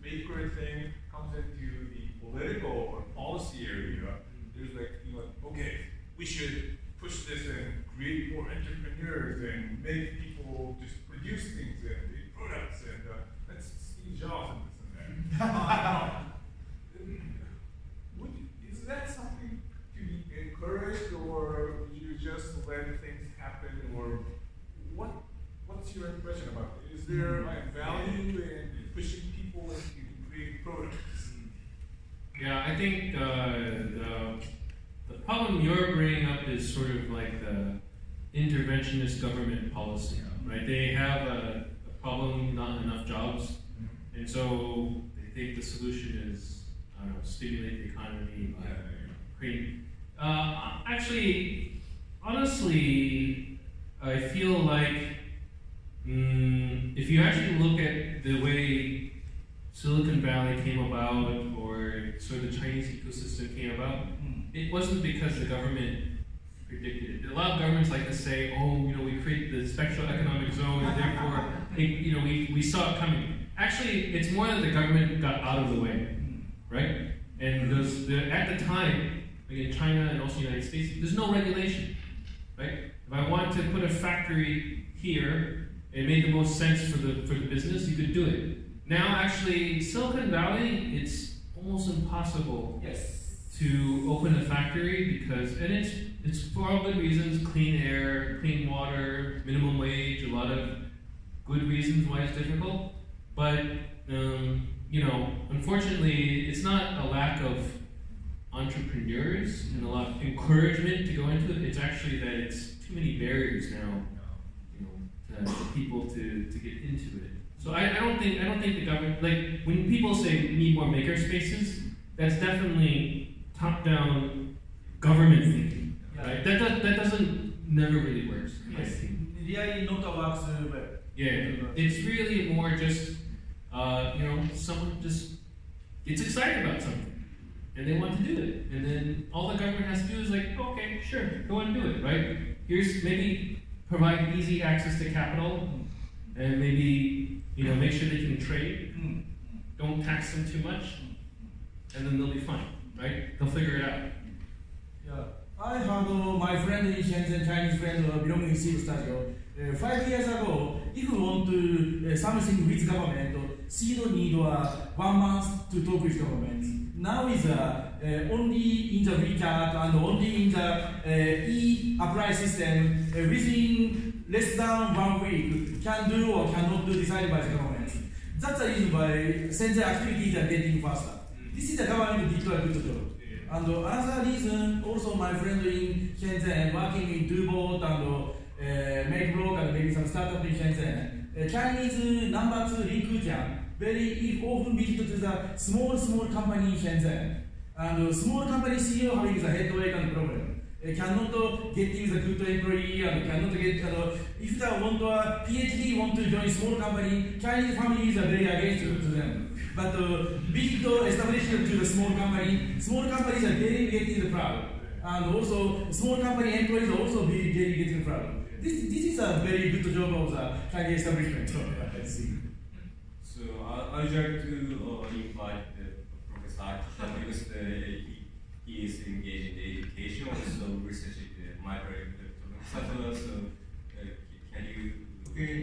maker thing comes into the political or policy area, there's like, okay, we should push this and create more entrepreneurs and make people just produce things and make products and that's Steve Jobs and this and that. Is that something to be encouraged, or would you just let things happen, or what's your impression about it? Is there value in pushing people into creating products? Yeah, I think the problem you're bringing up is sort of like the interventionist government policy, right? They have a problem, not enough jobs, and so they think the solution is, I don't know, stimulate the economy by creating. Actually, honestly, I feel like if you actually look at the way Silicon Valley came about, or sort of the Chinese ecosystem came about, it wasn't because the government predicted it. A lot of governments like to say, we create the special economic zone, and therefore, we saw it coming. Actually, it's more that the government got out of the way, right? And at the time, like in China and also the United States, there's no regulation, right? If I want to put a factory here, it made the most sense for the business, you could do it. Now, actually, Silicon Valley, it's almost impossible to open a factory and it's for all good reasons: clean air, clean water, minimum wage, a lot of good reasons why it's difficult. But unfortunately, it's not a lack of entrepreneurs and a lot of encouragement to go into it. It's actually that it's too many barriers now, for people to get into it. So I don't think the government, like when people say we need more maker spaces, that's definitely top-down government thinking, right? That doesn't never really works. Really not works well. Yeah, it's really more just someone just gets excited about something and they want to do it, and then all the government has to do is like, okay, sure, go and do it, right? Here's maybe provide easy access to capital, and maybe make sure they can trade. Don't tax them too much, and then they'll be fine, right? They'll figure it out. Yeah, I heard my friend in Shenzhen, Chinese friend belonging to Seed Studio. 5 years ago, if you want to something with government, Seed need 1 month to talk with government. Now is only in the WeChat and only in the e-apply system, within less than 1 week, can do or cannot do decided by the government. That's the reason why Shenzhen activities are getting faster. This is the government did a good job. And another reason, also my friend in Shenzhen working in Dubot and Makeblog and maybe some startup in Shenzhen. Chinese number 2 Lin very often visit to the small company in Shenzhen. And small company CEO having the headache and problem. Cannot get in the good employee and cannot get, if they want a PhD, want to join small company, Chinese families are very against to them. But big establishment to the small companies are very getting proud. And also, small company employees are also very getting proud. This is a very good job of the Chinese establishment. I see. So I would like to invite Professor because he is engaged in education, also research in microelectronics. So can you? Okay,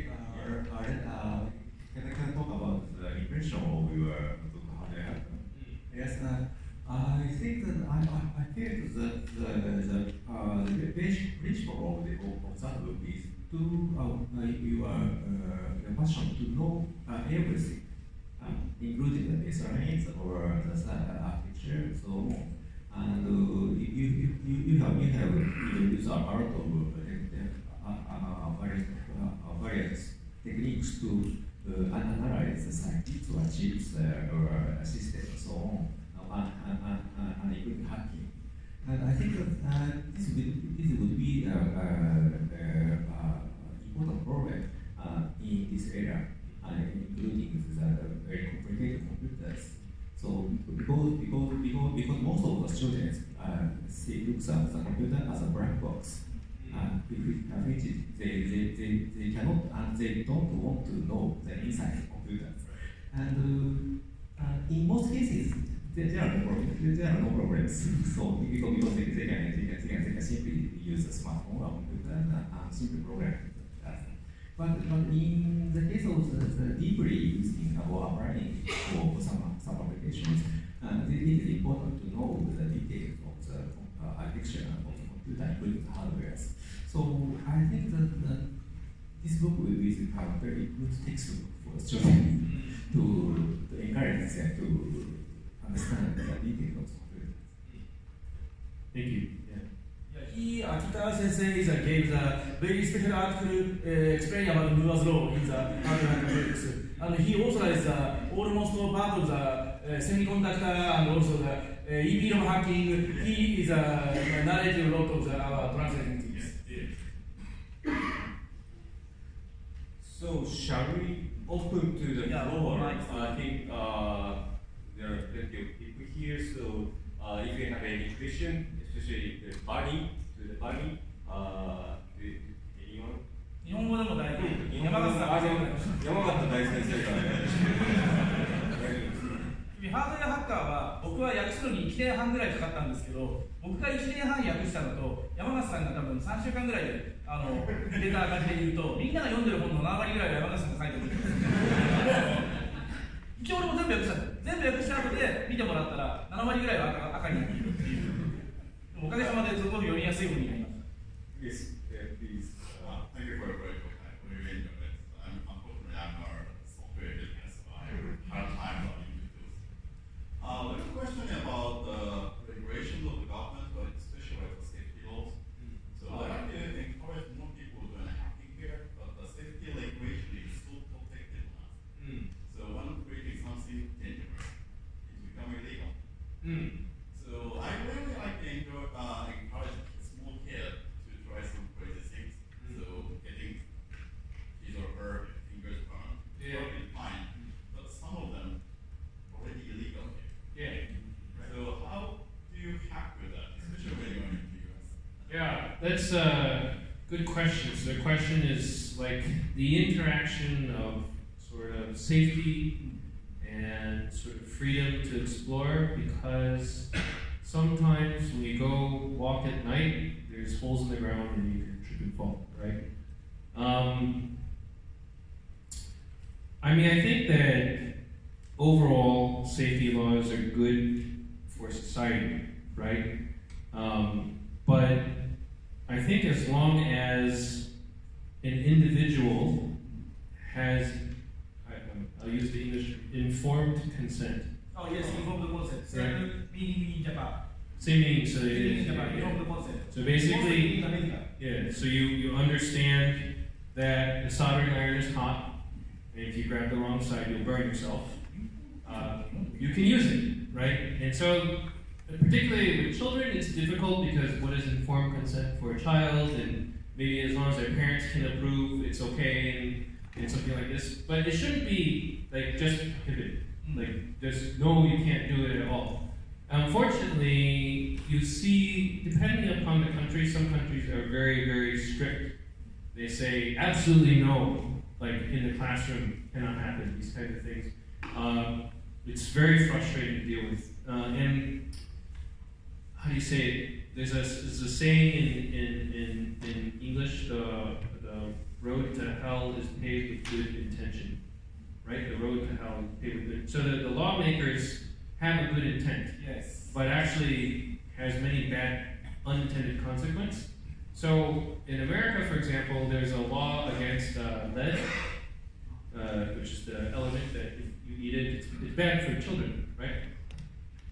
can I talk about the impression of your book? How they happen? Yes, I think that I feel that the basic principle of that book is to your passion to know everything, including the designs or the architecture, so on. And you have used a lot of various techniques to analyze the scientists to achieve their system and so on, and including hacking. And I think that this would be important problem in this area, including the very complicated computers. So because most of the students looks at the computer as a black box, which they cannot and they don't want to know the inside of the computer. And there are no problems. So because they can simply use a smartphone or computer and simply program that. But in the case of the deeply using or applying for some applications, it is important to know the details of the architecture of the computer, including the hardware. So I think that this book will have a very good textbook for children to encourage them to understand the details of the computer. Thank you. Akita Sensei gave the very special article explaining about Moore's law in the hardware mathematics. And he authorized almost part of the semiconductor and also the EPROM hacking. He is narrating a lot of our translating things. So shall we open to the floor? I think there are plenty of people here, so if you have any question, especially the bunnie, anyone? 日本語でも大丈夫。山形さん。山形大先生からね。ハードウェアハッカーは僕は訳すのに1年半ぐらいかかったんですけど、僕が1年半訳したのと山形さんが多分3週間ぐらいで入れた感じで言うと、みんなが読んでる本の7割ぐらいは山形さんが書いてるんです。一応俺も全部訳したんです。全部訳した後で見てもらったら7割ぐらいは赤になっているっていう。おかげさまですごく読みやすい本になりました。Yes, please. Thank you for your very good time. We really enjoyed it. Unfortunately, I'm a software business, so I have time on YouTube. There's a question about the regulation of the government, but especially about the safety laws. So I like to encourage more people doing hacking here, but the safety regulation is so protected now. So when creating something dangerous, it's becoming illegal. So I really like to encourage small kids to try some crazy things. So getting his or her fingers burned, probably fine. But some of them already illegal here. So how do you hack with that, especially when you're in the US? Yeah, that's a good question. So the question is like the interaction of sort of safety and sort of freedom to explore, because sometimes when you go walk at night, there's holes in the ground and you can trip and fall, right? I mean, I think that overall safety laws are good for society, right? But I think as long as an individual has, I'll use the English, informed consent. Oh yes, informed consent. Same meaning in Japan. Same meaning, so informed consent. So basically, yeah, so you understand that the soldering iron is hot, and if you grab the wrong side, you'll burn yourself. You can use it, right? And so, particularly with children, it's difficult because what is informed consent for a child, and maybe as long as their parents can approve, it's okay, and something like this. But it shouldn't be like just prohibited. Like there's no, you can't do it at all. Unfortunately, you see, depending upon the country, some countries are very, very strict. They say absolutely no, like in the classroom cannot happen, these kind of things. It's very frustrating to deal with. And how do you say it? There's a saying in English, the road to hell is paved with good intention, right? The road to hell is paved with good. So the lawmakers have a good intent, yes, but actually has many bad unintended consequences. So in America, for example, there's a law against lead, which is the element that if you eat it, it's bad for children, right?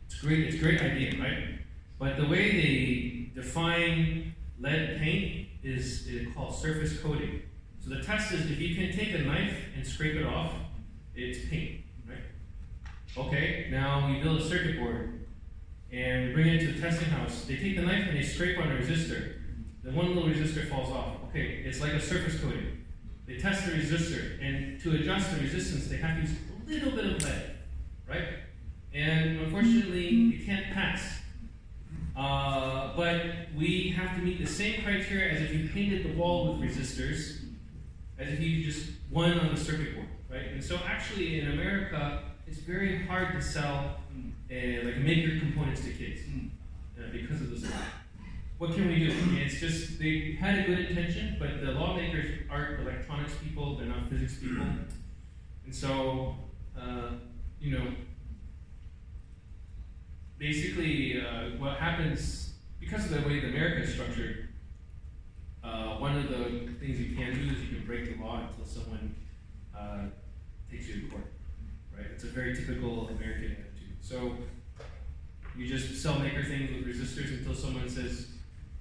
It's a great idea, right? But the way they define lead paint is called surface coating. So the test is if you can take a knife and scrape it off, it's paint, right? Okay, now we build a circuit board and we bring it to the testing house. They take the knife and they scrape on a resistor. Then one little resistor falls off. Okay, it's like a surface coating. They test the resistor, and to adjust the resistance, they have to use a little bit of lead, right? And unfortunately, it can't pass. But we have to meet the same criteria as if you painted the wall with resistors, as if you just one on the circuit board, right? And so actually in America, it's very hard to sell like maker components to kids because of this law. What can we do? It's just they had a good intention, but the lawmakers aren't electronics people; they're not physics people, and so basically what happens because of the way the America is structured. One of the things you can do is you can break the law until someone takes you to court. Right? It's a very typical American attitude. So you just sell maker things with resistors until someone says,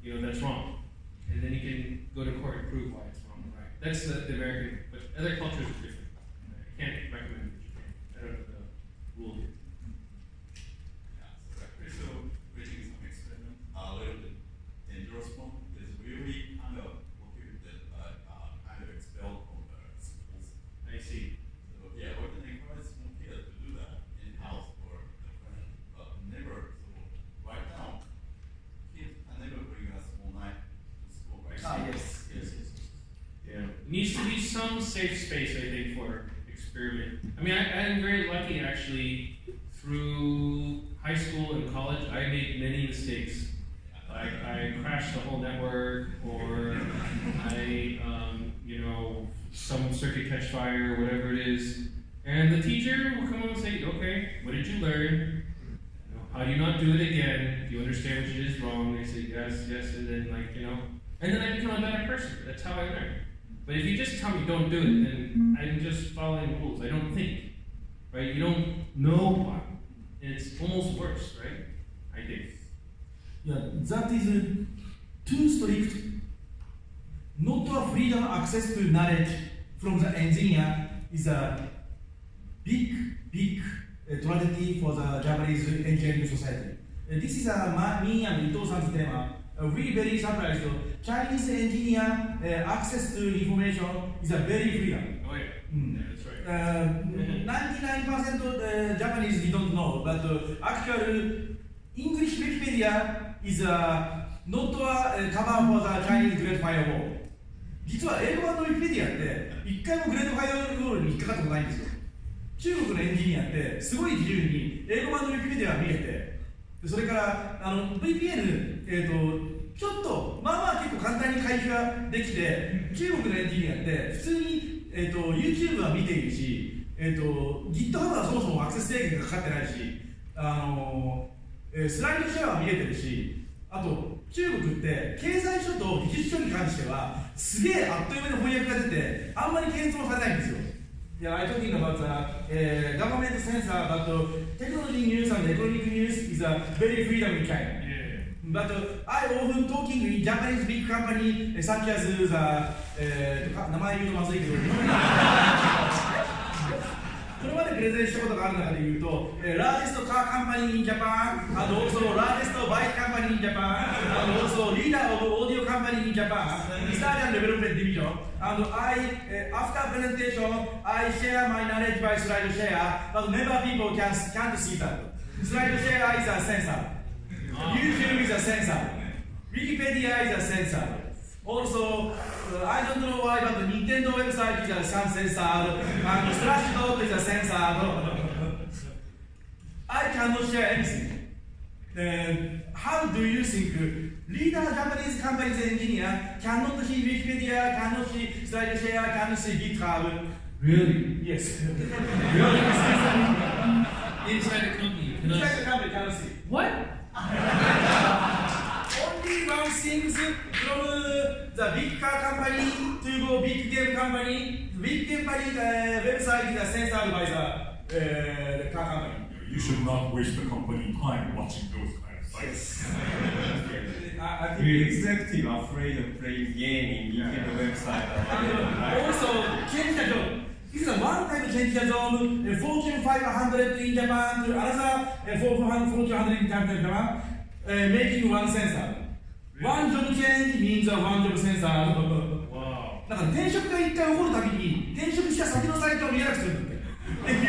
that's wrong. And then you can go to court and prove why it's wrong or right. That's the American, but other cultures are different. I can't recommend it for Japan. I don't know the rule here. Yeah, so reaching some experiment, a little bit dangerous one is really kind of prohibited, kind of expelled from the schools. I see. So yeah, we can encourage small kids to do that in-house or the friend, but never. So right now, kids can never bring a small knife to school. Right? Yes. Yeah. It needs to be some safe space, I think, for experiment. I mean, I'm very lucky actually. Through high school and college, I made many mistakes. Like I crashed the whole network, or I, some circuit catch fire, whatever it is. And the teacher will come and say, okay, what did you learn? How do you not do it again? Do you understand what you did is wrong? They say, yes, and then and then I become a better person. That's how I learn. But if you just tell me don't do it, then I'm just following rules. I don't think, right? You don't know why. And it's almost worse, right? I think. Yeah, that is too strict. Not a freedom access to knowledge from the engineer is a big tragedy for the Japanese engineering society. This is me and Ito-san's theme. We very surprised. Chinese engineer access to information is a very freedom. Oh yeah, yeah that's right. 99% Japanese don't know, but actual English Wikipedia is not a cover for the Chinese Great Firewall. 実は英語版の Wikipedia って一回もグレートファイアウォールに引っかかったことないんですよ。中国のエンジニアってすごい自由に英語版の Wikipedia が見えて、それからVPN、ちょっとまあ結構簡単に回避ができて、中国のエンジニアって普通に、YouTube は見ているし、GitHub はそもそもアクセス制限がかかってないし、スライドシェアは見れてるし、あと中国って経済書と技術書に関してはすげえあっという間に翻訳が出てあんまり検討されないんですよ。Yeah, I'm talking about the government censor, but technology news and economic news is a very freedom in China. Yeah. But I often talking in Japanese big company such as the 名前言うとまずいけどこれまでプレゼンしたことがある中で言うと、largest car company in Japan, and also largest bike company in Japan, and also leader of audio company in Japan, research and development division. And after presentation, I share my knowledge by slide share, but never people can't see that. Slide share is a sensor. YouTube is a sensor. Wikipedia is a sensor. Also, I don't know why, but the Nintendo website is a sensor, and Slashdot is a sensor. I cannot share anything. How do you think leader Japanese companies engineer cannot see Wikipedia, cannot see SlideShare, cannot see GitHub? Really? Yes. Really? Inside the company. Inside the company cannot see. What? Only one things from the big car company to go big game company. Big company website is censored by the car company. You should not waste the company time watching those kind of sites. I think the executive are afraid of playing game in Nintendo website. And also, change the job. This is a one-time change the job. Fortune 500 in Japan to another Fortune 100 in Japan, making one sensor. One job change means a one job sensor. Wow. だから転職が一回起こるたびに転職した先のサイトを見えなくするんだって。っていう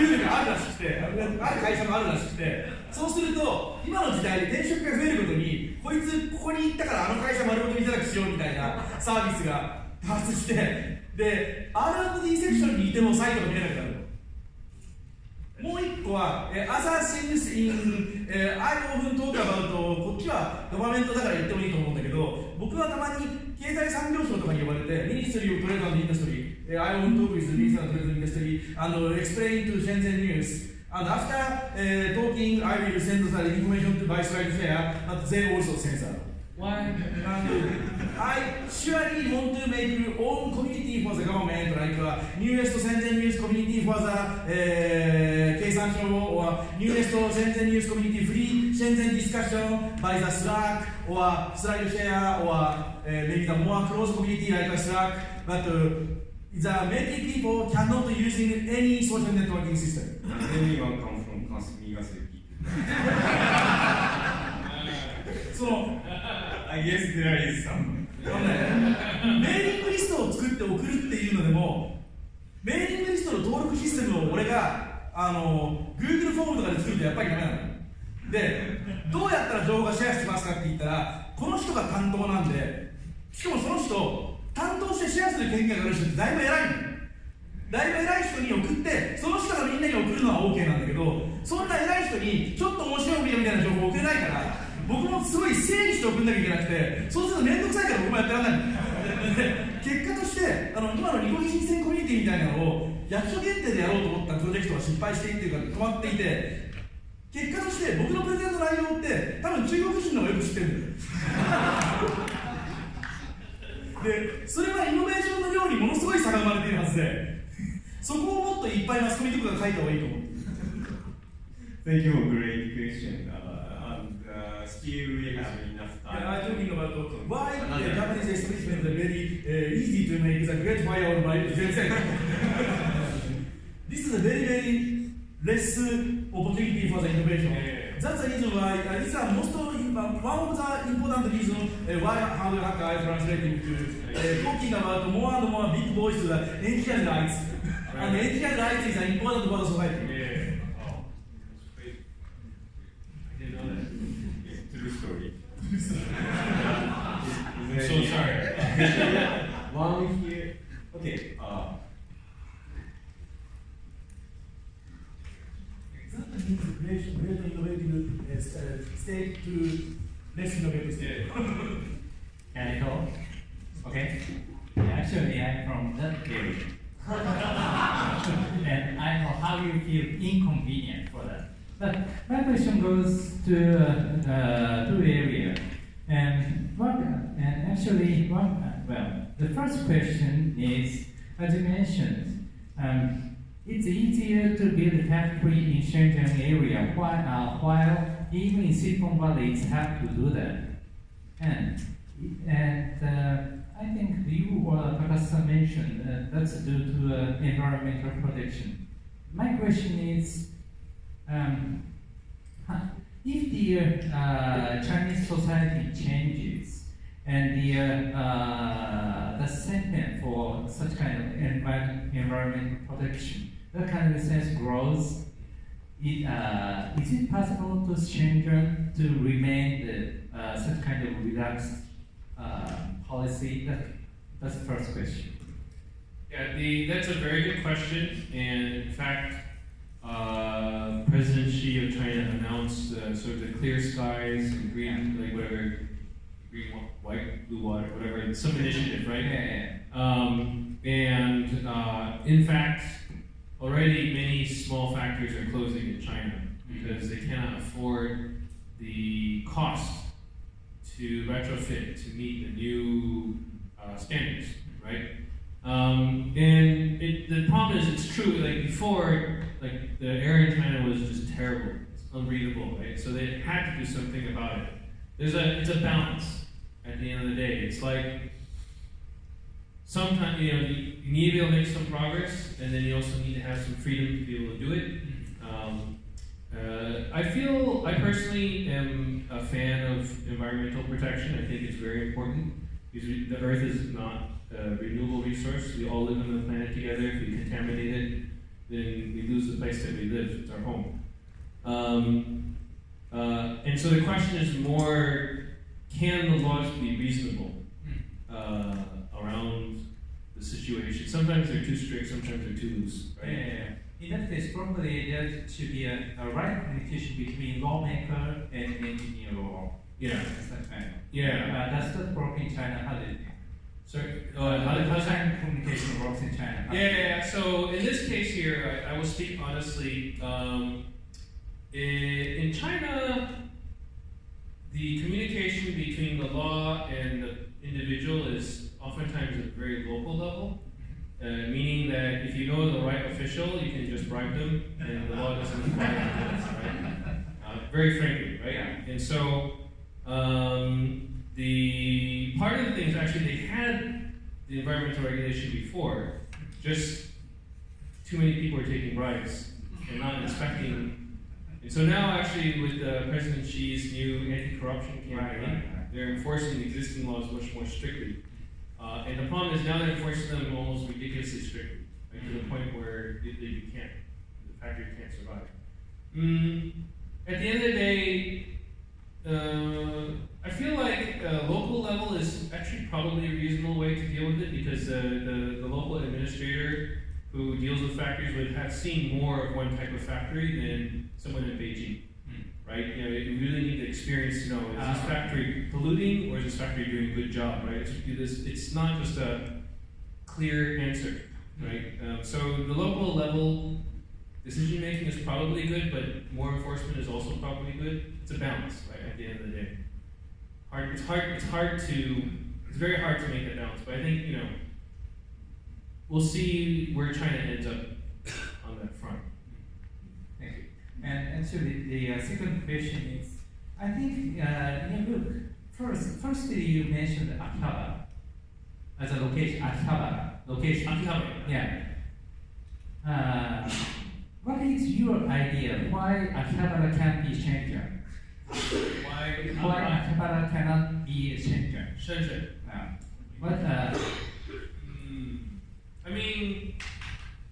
ルールがあるらしくて、ある会社もあるらしくて、そうすると今の時代転職が増えることにこいつここに行ったからあの会社丸ごと見せなくしようみたいなサービスが多発して、で R&D セクションにいてもサイトが見えなくなる。もう一個は、other things in、I often talk about こっちはガバメントだから言ってもいいと思うんだけど、僕はたまに経済産業省とかに呼ばれて、Ministry of Trade and Industry、I often talk with the Ministry of Trade and Industry and explain to Shenzhen News. And after talking, I will send the information to Vice Chair, but they also censor. Why? And I surely want to make own community for the government, like newest Shenzhen News community for the Keisansho, or newest Shenzhen News community free Shenzhen discussion by the Slack or Slide Share, or maybe the more close community like a Slack, but the many people cannot using any social networking system. Anyone come from Kasumigaseki? その I guess there is some. メーリングリストを作って送るっていうのでも、メーリングリストの登録システムを俺がGoogle フォームとかで作るとやっぱりダメなの。で、どうやったら情報がシェアしますかって言ったら、この人が担当なんで、しかもその人、担当してシェアする権限がある人ってだいぶ偉いの。だいぶ偉い人に送って、その人がみんなに送るのは OK なんだけど、そんな偉い人にちょっと面白いみたいな情報を送れないから、僕もすごい整理して送んなきゃいけなくて、そうすると面倒くさいから僕もやってらんないの。結果として今の日本人選コミュニティみたいなのを役所限定でやろうと思ったプロジェクトは失敗していっていうか止まっていて、結果として僕のプレゼンの内容って多分中国人の方がよく知ってるんだよ。で、それはイノベーションの量にものすごい差が生まれているはずで、そこをもっといっぱいマスコミとかが書いた方がいいと思う。Thank you for a great question. Still we have enough time. I'm talking about why the Japanese establishment is very easy to make the great firewall by themselves. This is a very, very less opportunity for the innovation. That's the reason why this is one of the important reasons why hardware hacker is translating to talking about more and more big voice to the engineering rights. And engineering rights is important for the society. Story. I'm so sorry. One here. Okay. That means great innovative state to less innovative state. Can I talk? Okay. Actually, I'm from that area. And I know how you feel inconvenient for that. But my question goes to two areas, and actually the first question is, as you mentioned, it's easier to build a factory in Shenzhen area while even in Silicon Valley it's hard to do that. And I think you or Takasa mentioned that's due to environmental protection. My question is, if the Chinese society changes and the sentiment for such kind of environmental protection, that kind of sense grows, is it possible to Shenzhen to remain such kind of relaxed policy? That's the first question. Yeah, that's a very good question, and in fact, President Xi of China announced sort of the clear skies and green, like whatever, green, white, blue water, whatever, some initiative, right? And in fact, already many small factories are closing in China because they cannot afford the cost to retrofit to meet the new standards, right? And the problem is, it's true, like before, like the air in China was just terrible, it's unbreathable, right? So they had to do something about it. It's a balance at the end of the day. It's like, sometimes, you need to be able to make some progress, and then you also need to have some freedom to be able to do it. I personally am a fan of environmental protection. I think it's very important, because the Earth is not a renewable resource. We all live on the planet together. If we contaminate it, then we lose the place that we live. It's our home. And so the question is more, can the laws be reasonable around the situation? Sometimes they're too strict, sometimes they're too loose, right? in that case, probably there should be a right communication between lawmaker and engineer or that kind of. That's the problem in China. How do you think? Sorry, How kind of communication works in China? So in this case here, I will speak honestly. In China, the communication between the law and the individual is oftentimes at a very local level, meaning that if you know the right official, you can just bribe them, and the law doesn't apply to this, right? Very frankly, right? And so the part of the things actually they had the environmental regulation before, just too many people are taking bribes and not inspecting. And so now actually with President Xi's new anti-corruption campaign, they're enforcing the existing laws much more strictly. And the problem is now they're enforcing them almost ridiculously strictly, right, to the point where the factory can't survive. At the end of the day, I feel like local level is actually probably a reasonable way to deal with it, because the local administrator who deals with factories would have seen more of one type of factory than someone in Beijing, right? You really need the experience to know, is this factory polluting or is this factory doing a good job, right? It's not just a clear answer, right? So the local level decision making is probably good, but more enforcement is also probably good. It's a balance, right? At the end of the day, it's very hard to make that balance. But I think we'll see where China ends up on that front. Thank you. And actually, the second question is, I think in your book, firstly you mentioned Akihabara as a location. Akihabara. Yeah. What is your idea? Why Akihabara can't be Shenzhen? Why Akihabara cannot be Shenzhen? Shenzhen.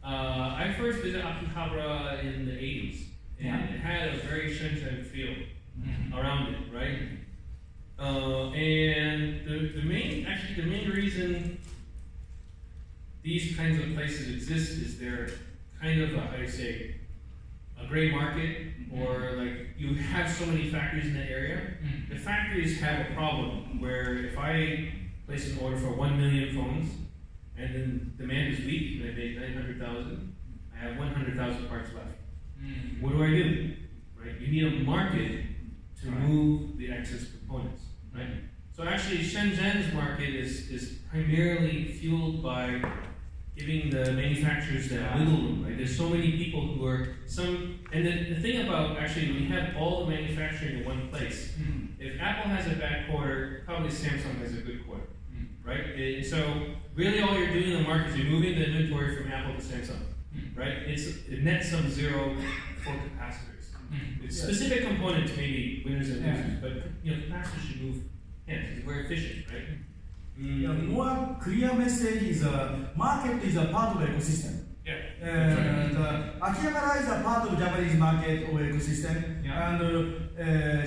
I first visited Akihabara in the 80s, and it had a very Shenzhen feel around it, right? And the main reason these kinds of places exist is they're kind of a gray market, or like you have so many factories in the area. The factories have a problem where if I place an order for 1 million phones, and then demand is weak, and I make 900,000, I have 100,000 parts left. What do I do? Right? You need a market to move the excess components, right? So actually, Shenzhen's market is primarily fueled by giving the manufacturers that wiggle room, right? There's so many people who are and the thing about actually, we have all the manufacturing in one place. If Apple has a bad quarter, probably Samsung has a good quarter, right? And so really all you're doing in the market is you're moving the inventory from Apple to Samsung, right? It's a net sum zero for capacitors. It's specific components, maybe winners and losers, but capacitors should move hands. It's very efficient, right? More clear message is market is a part of the ecosystem. And Akihabara is a part of Japanese market or ecosystem, and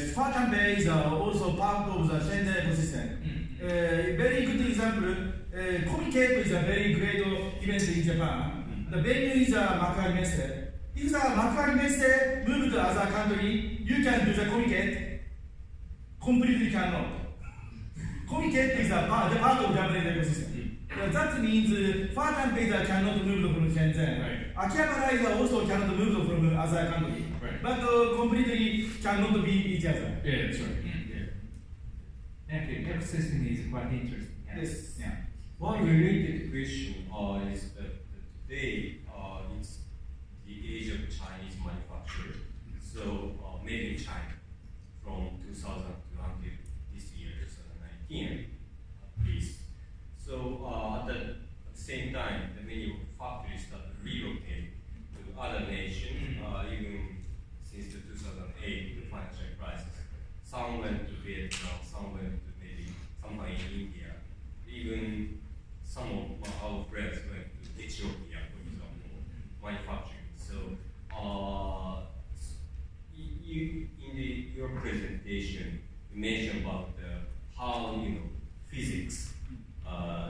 Spartan Bay is also part of the Shenzhen ecosystem. Very good example, Comic-Con is a very great event in Japan. The venue is Makari Messe. If the Makari Messe move to other country, you can do the Comic-Con, completely cannot. Comic-Con is a part of Japanese ecosystem. That means Spartan Bay cannot move from Shenzhen. Akihabara is also cannot move from other country. But completely cannot be each other. Yeah, that's right. Thank you. Ecosystem is quite interesting. Yes. Yeah. One related question is that today it's the age of Chinese manufacturing. So made in China from 2000 to until this year, 2019, at least. So at the same time, the many factories that relocate to other nations, even since the 2008 the financial crisis. Some went to Vietnam, some went to maybe somewhere in India. Even some of our friends went to Ethiopia, for example, manufacturing. So your presentation, you mentioned about how physics,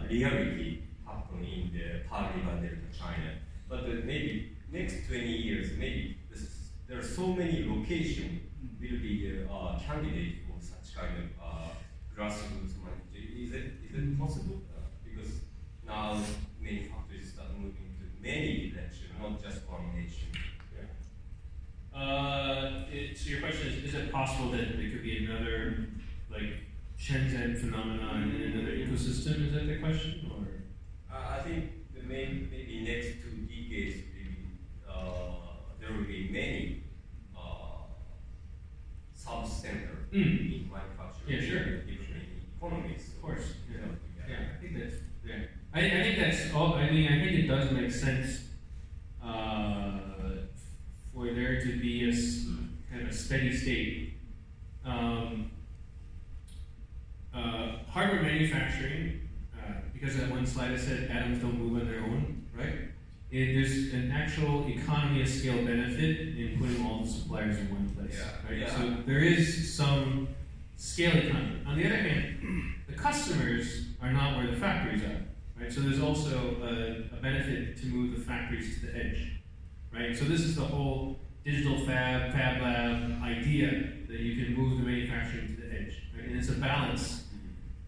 reality happen in the Pearl River Delta, China. But maybe next 20 so many locations will be candidate for such kind of grassroots management. Is it possible? Because now many factories start moving to many directions, not just one nation. So your question is it possible that there could be another like Shenzhen phenomenon in another ecosystem? Is that the question, or? I think maybe next 2 decades, there will be many sub-center in manufacturing. Yeah, sure. Different economies. Of course. Yeah. I think that's I think that's all. I mean, I think it does make sense for there to be a kind of a steady state. Hardware manufacturing, because that one slide I said atoms don't move on their own, right? There's an actual economy of scale benefit in putting all the suppliers in one place, right? Yeah. So there is some scale economy. On the other hand, the customers are not where the factories are, right? So there's also a benefit to move the factories to the edge, right? So this is the whole digital fab lab idea that you can move the manufacturing to the edge, right? And it's a balance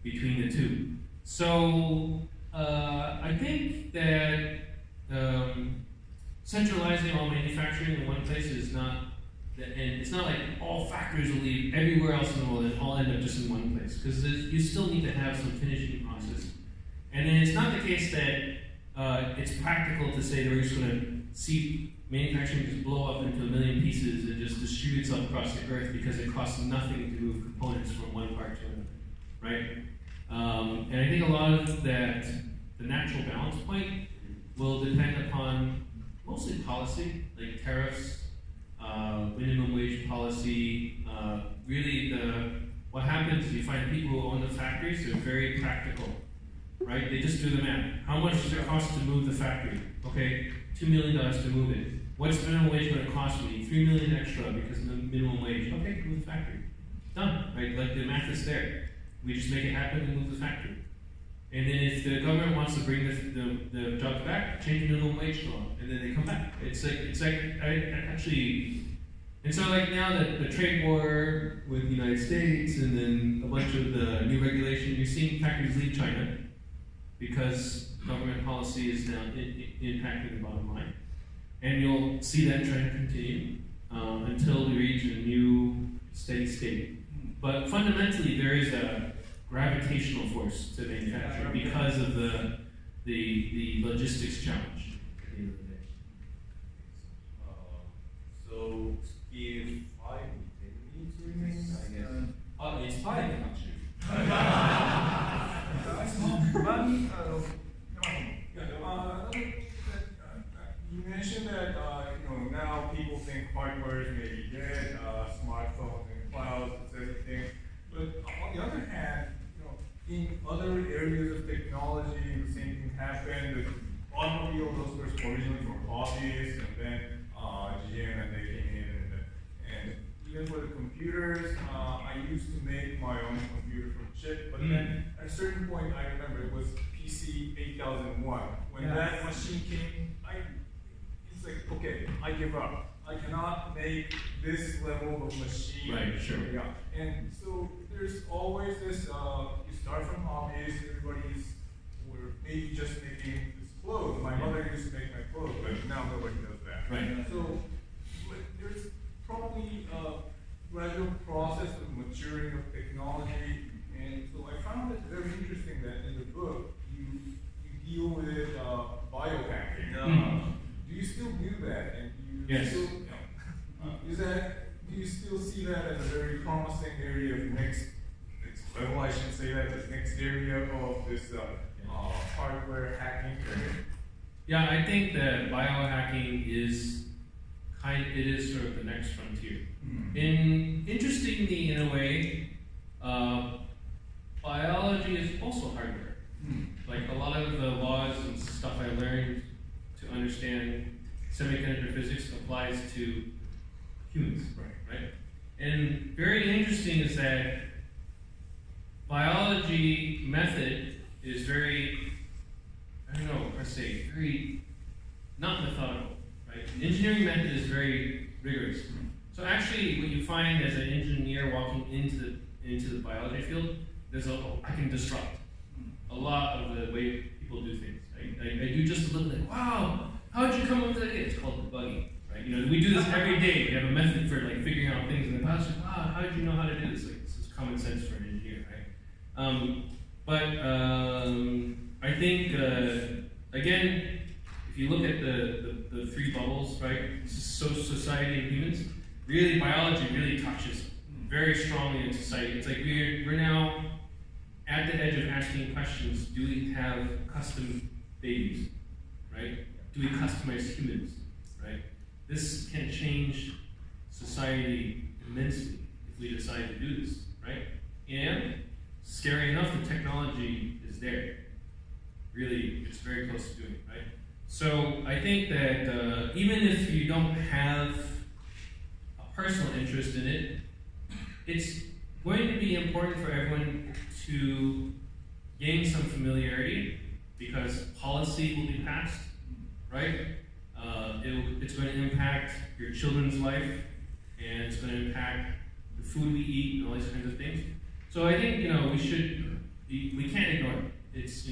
between the two. So I think that centralizing all manufacturing in one place is not the end. It's not like all factories will leave everywhere else in the world and all end up just in one place, because you still need to have some finishing process. And then it's not the case that it's practical to say that we're just going to see manufacturing just blow up into 1 million pieces and just distribute itself across the earth because it costs nothing to move components from one part to another, right? And I think a lot of that, the natural balance point, will depend upon mostly policy, like tariffs, minimum wage policy. Really, what happens is you find people who own the factories, they're very practical, right? They just do the math. How much does it cost to move the factory? Okay, $2 million to move it. What's the minimum wage going to cost me? $3 million extra because of the minimum wage. Okay, move the factory. Done, right? Like the math is there. We just make it happen and move the factory. And then if the government wants to bring the jobs back, change the minimum wage law, and then they come back. It's like and so like now that the trade war with the United States and then a bunch of the new regulation, you're seeing factories leave China because government policy is now impacting the bottom line. And you'll see that trend continue until we reach a new steady state. But fundamentally, there is a gravitational force to manufacturing because of the logistics challenge at the end of the day. So if 5 minutes remain, I guess. It's 5 actually. You mentioned that now people think hardware is maybe dead, smartphones and clouds, it's everything. But on the other hand, in other areas of technology, the same thing happened. The automobile, those were originally from hobbies, and then GM and they came in, and even for the computers, I used to make my own computer from chip, but then at a certain point, I remember it was PC 8001. When that machine came, it's like, okay, I give up. I cannot make this level of machine. Right, sure. Yeah. And so there's always this, you start from hobbies, we're maybe just making this clothes. My mother used to make my clothes, but now nobody does that. Right. So there's probably a gradual process of maturing of technology. And so I found it very interesting that in the book, you deal with biohacking. Do you still do that? And do you Yes. still, do you still see that as a very promising area of next level, I should say that, this next area of this hardware hacking area? Yeah, I think that biohacking is sort of the next frontier. Interestingly, in a way, biology is also hardware. Like a lot of the laws and stuff I learned to understand semiconductor physics applies to humans, right? And very interesting is that biology method is very, very not methodical, right? Engineering method is very rigorous. So actually, what you find as an engineer walking into the biology field, I can disrupt a lot of the way people do things. I do just a little bit. Wow, how did you come up with that idea? It's called debugging, right? You know, we do this every day. We have a method for like figuring out things in the past. Wow, how did you know how to do this? Like, this is common sense for an engineer, right? I think again, if you look at the three bubbles, right? Society and humans. Really, biology really touches very strongly in society. It's like we're now at the edge of asking questions. Do we have custom babies, right? Do we customize humans, right? This can change society immensely if we decide to do this, right? And scary enough, the technology is there. Really, it's very close to doing it, right? So I think that even if you don't have a personal interest in it, it's going to be important for everyone to gain some familiarity because policy will be passed, right? It's going to impact your children's life, and it's going to impact the food we eat and all these kinds of things. So I think we can't ignore it. It's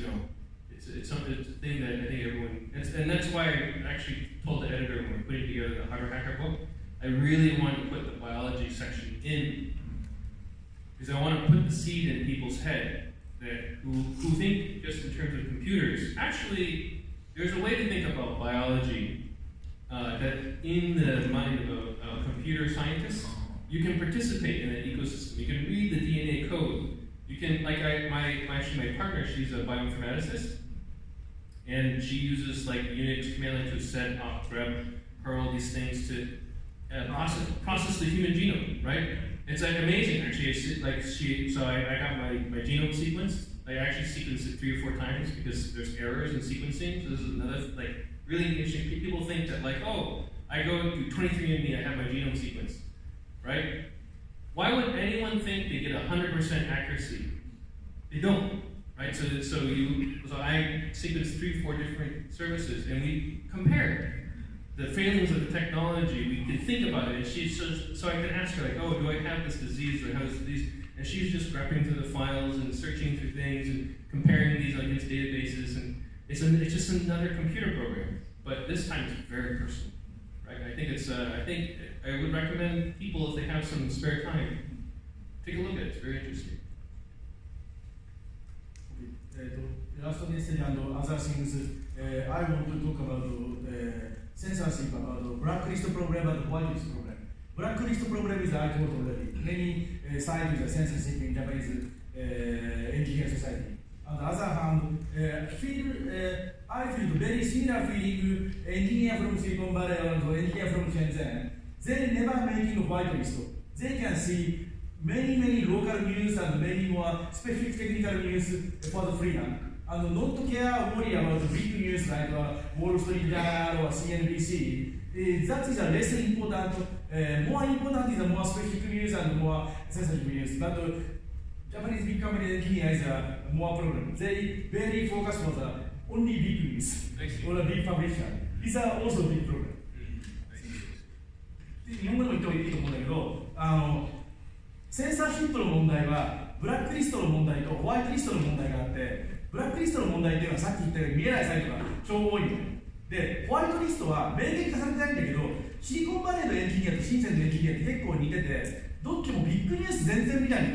it's a thing that I think everyone, and that's why I actually told the editor when we were putting together the Hardware Hacker book, I really want to put the biology section in because I want to put the seed in people's head that who think just in terms of computers. Actually, there's a way to think about biology that in the mind of a computer scientist, you can participate in an ecosystem. You can read the DNA code. You can, like my partner, she's a bioinformaticist, and she uses like Unix command line to set, opt, grep, Perl, these things to process the human genome, right? It's like amazing, actually. So I got my genome sequenced. I actually sequenced it 3 or 4 times because there's errors in sequencing. So this is another like really interesting. People think that like, oh, I go to 23andMe, I have my genome sequenced, right? Why would anyone think they get 100% accuracy? They don't, right? So I sequenced 3 or 4 different services, and we compared the failings of the technology. We could think about it, and so I can ask her like, oh, do I have this disease or have this disease? And she's just grepping through the files and searching through things and comparing these against databases, and it's just another computer program. But this time it's very personal, right? I think I would recommend people if they have some spare time, take a look at it. It's very interesting. Last message and other things. I want to talk about censorship, about blacklist program and whitelist program. Blacklist program is I told already. Many sides use censorship in Japanese engineering society. On the other hand, I feel very similar feeling. Engineer from Silicon Valley and engineer from Shenzhen, they never making a whitelist. They can see many local news and many more specific technical news for the freedom. And not care worry about the big news like Wall Street Journal or CNBC. That is less important. More important is the more specific news and more sensitive news. But Japanese big company engineers are more problem. They very focus on the only big news or a big publisher. These are also big problem. 日本語でも言ってもいいと思うんだけど、センサーシップの問題はブラックリストの問題とホワイトリストの問題があって、ブラックリストの問題っていうのはさっき言ったように見えないサイトが超多いので、ホワイトリストは明言化されてないんだけど、シリコンバレーのエンジニアと深センのエンジニアって結構似てて、どっちもビッグニュース全然見ないの。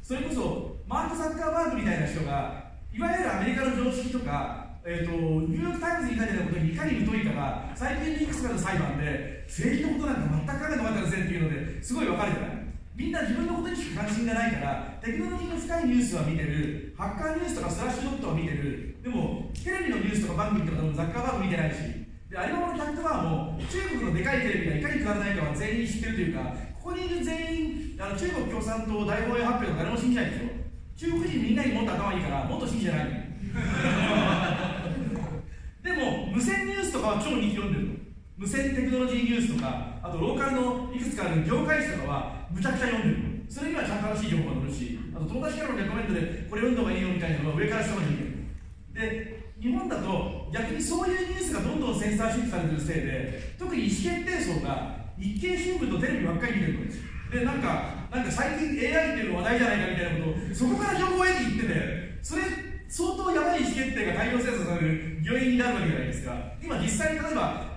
それこそマーク・ザッカーバーグみたいな人がいわゆるアメリカの常識とかニューヨーク・タイムズに書いてあることにいかに疎いかが最近のいくつかの裁判で政治のことなんか全く考えてなかったですねっていうのですごい分かるじゃない。みんな自分のことにしか関心がないからテクノロジーの深いニュースは見てる、ハッカーニュースとかスラッシュドットは見てる、でもテレビのニュースとか番組とかザッカーバーグ見てないし、でアリババのキャットバーも中国のでかいテレビがいかにくだらないかは全員知ってるというか、ここにいる全員中国共産党大防衛発表とか誰も信じないでしょ。中国人みんなにもっと頭いいからもっと信じてないのでも無線ニュースとかは超人気読んでるの。無線テクノロジーニュースとか、あとローカルのいくつかある業界誌とかはむちゃくちゃ読んでるの。それにはちゃんと正しい情報が載るし、あと友達からのレコメントでこれ読んだ方がいいよみたいなのが上から下まで見てる。で、日本だと逆にそういうニュースがどんどんセンサーシップされてるせいで、特に意思決定層が日経新聞とテレビばっかり見てるんですよ。でなんか最近 AI っていうの話題じゃないかみたいなことをそこから情報を得に行ってて、それ相当やばい意思決定が大量生産される原因になるわけじゃないですか。今実際に例えば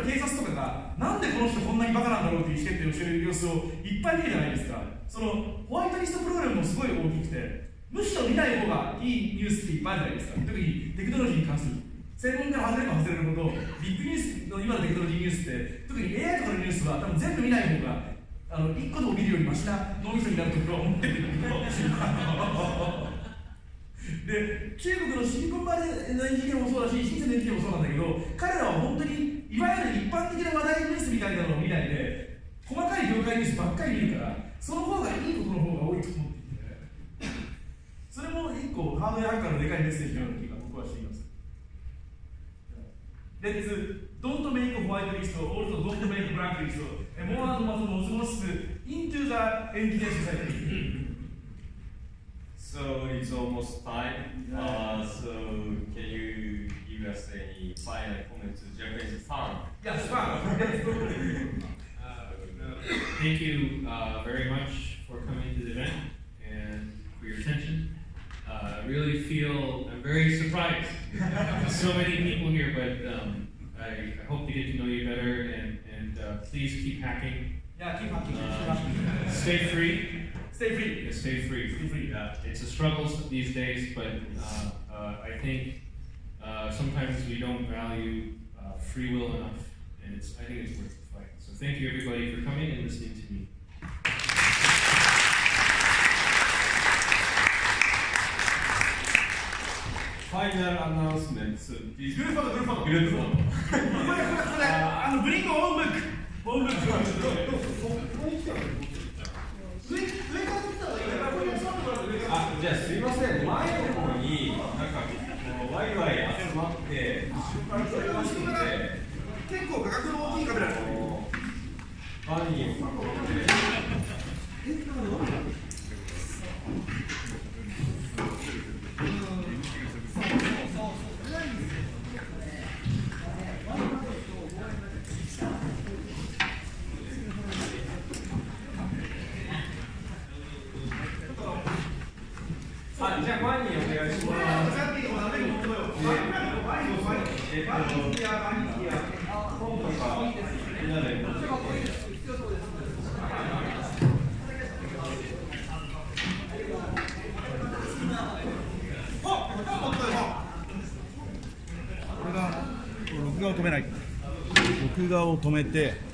警察とかがなんでこの人こんなにバカなんだろうっていう意思決定をしている様子をいっぱい見るじゃないですか。そのホワイトリストプログラムもすごい大きくて、むしろ見ない方がいいニュースっていっぱいあるじゃないですか。特にテクノロジーに関する専門から外れれば外れるほどビッグニュースの今のテクノロジーニュースって特に AI とかのニュースは多分全部見ない方が1個でも見るよりマシな脳みそになると僕は思ってるんだけどで中国のシリコンバレーのエンジニアもそうだし、深センのエンジニアもそうなんだけど、彼らは本当にいわゆる一般的な話題ニュースみたいなのを見ないで細かい業界ニュースばっかり見るから、その方がいいことの方が多いと思っていて、それも一個ハードウェアハッカーのでかいメッセージのような気が僕はしています。Let's don't make a white list, also don't make a black list. More and more osmosis into the engineer society. So it's almost time. So can you give us any final comments to Japanese fan? Yes, fine. Thank you very much for coming to the event and for your attention. I really feel I'm very surprised. So many people here, but I hope to get to know you better, and please keep hacking. Yeah, keep hacking. Stay free. Stay free. Yeah, stay free. Stay free. It's a struggle these days, but I think sometimes we don't value free will enough, and I think it's worth the fight. So thank you everybody for coming and listening to me. Final announcement. So please. Group photo. Group photo. ブリンクオンブック。オンブック。上から撮ったらいい。じゃあすいません、前の方になんかワイワイ集まって後ろから撮りまして結構価格の大きいカメラバニーを囲んでじゃあバニーお願いします。本とかみんなで持ってきて。これが録画を止めない。録画を止めて。